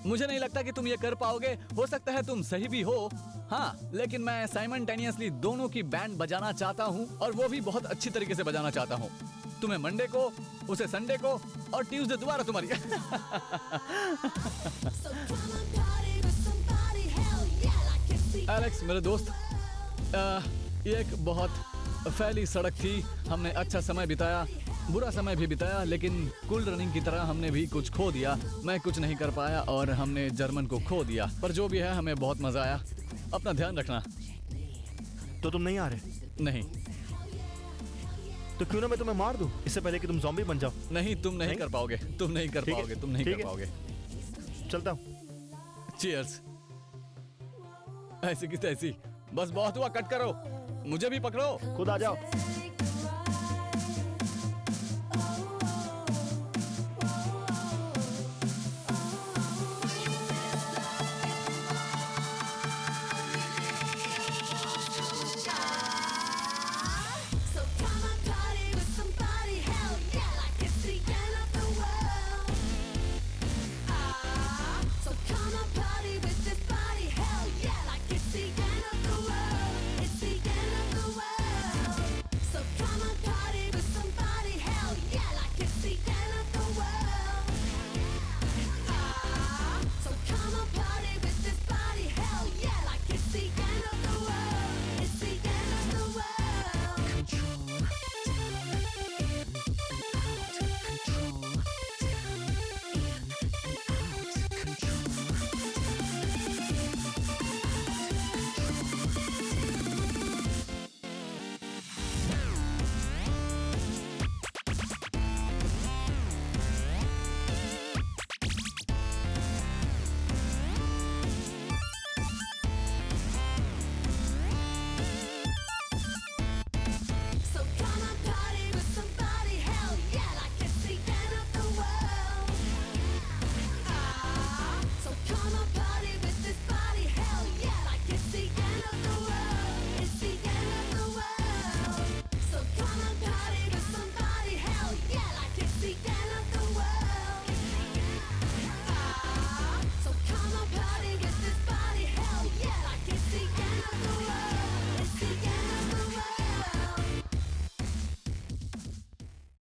मुझे नहीं लगता कि तुम ये कर पाओगे। हो सकता है तुम सही भी हो, हाँ, लेकिन मैं साइमल्टेनियसली दोनों की बैंड बजाना चाहता हूँ और वो भी बहुत अच्छी तरीके से बजाना चाहता हूँ। तुम्हें मंडे को, उसे संडे को और ट्यूसडे दोबारा तुम्हारी। एलेक्स मेरे दोस्त, ये एक बहुत फैली सड़क थी। हमने अच्छा समय बिताया, बुरा समय भी बिताया, लेकिन कूल रनिंग की तरह हमने भी कुछ खो दिया। मैं कुछ नहीं कर पाया और हमने जर्मन को खो दिया, पर जो भी है हमें बहुत मजा आया। अपना ध्यान रखना। तो तुम नहीं आ रहे? नहीं। तो क्यों ना मैं तुम्हें मार दूं इससे पहले कि तुम ज़ॉम्बी बन जाओ। नहीं, तुम नहीं कर पाओगे, तुम नहीं कर पाओगे, तुम नहीं कर पाओगे। चलता हूँ। चीयर्स। ऐसी की तैसी। बस बहुत हुआ, कट करो, मुझे भी पकड़ो। खुद आ जाओ।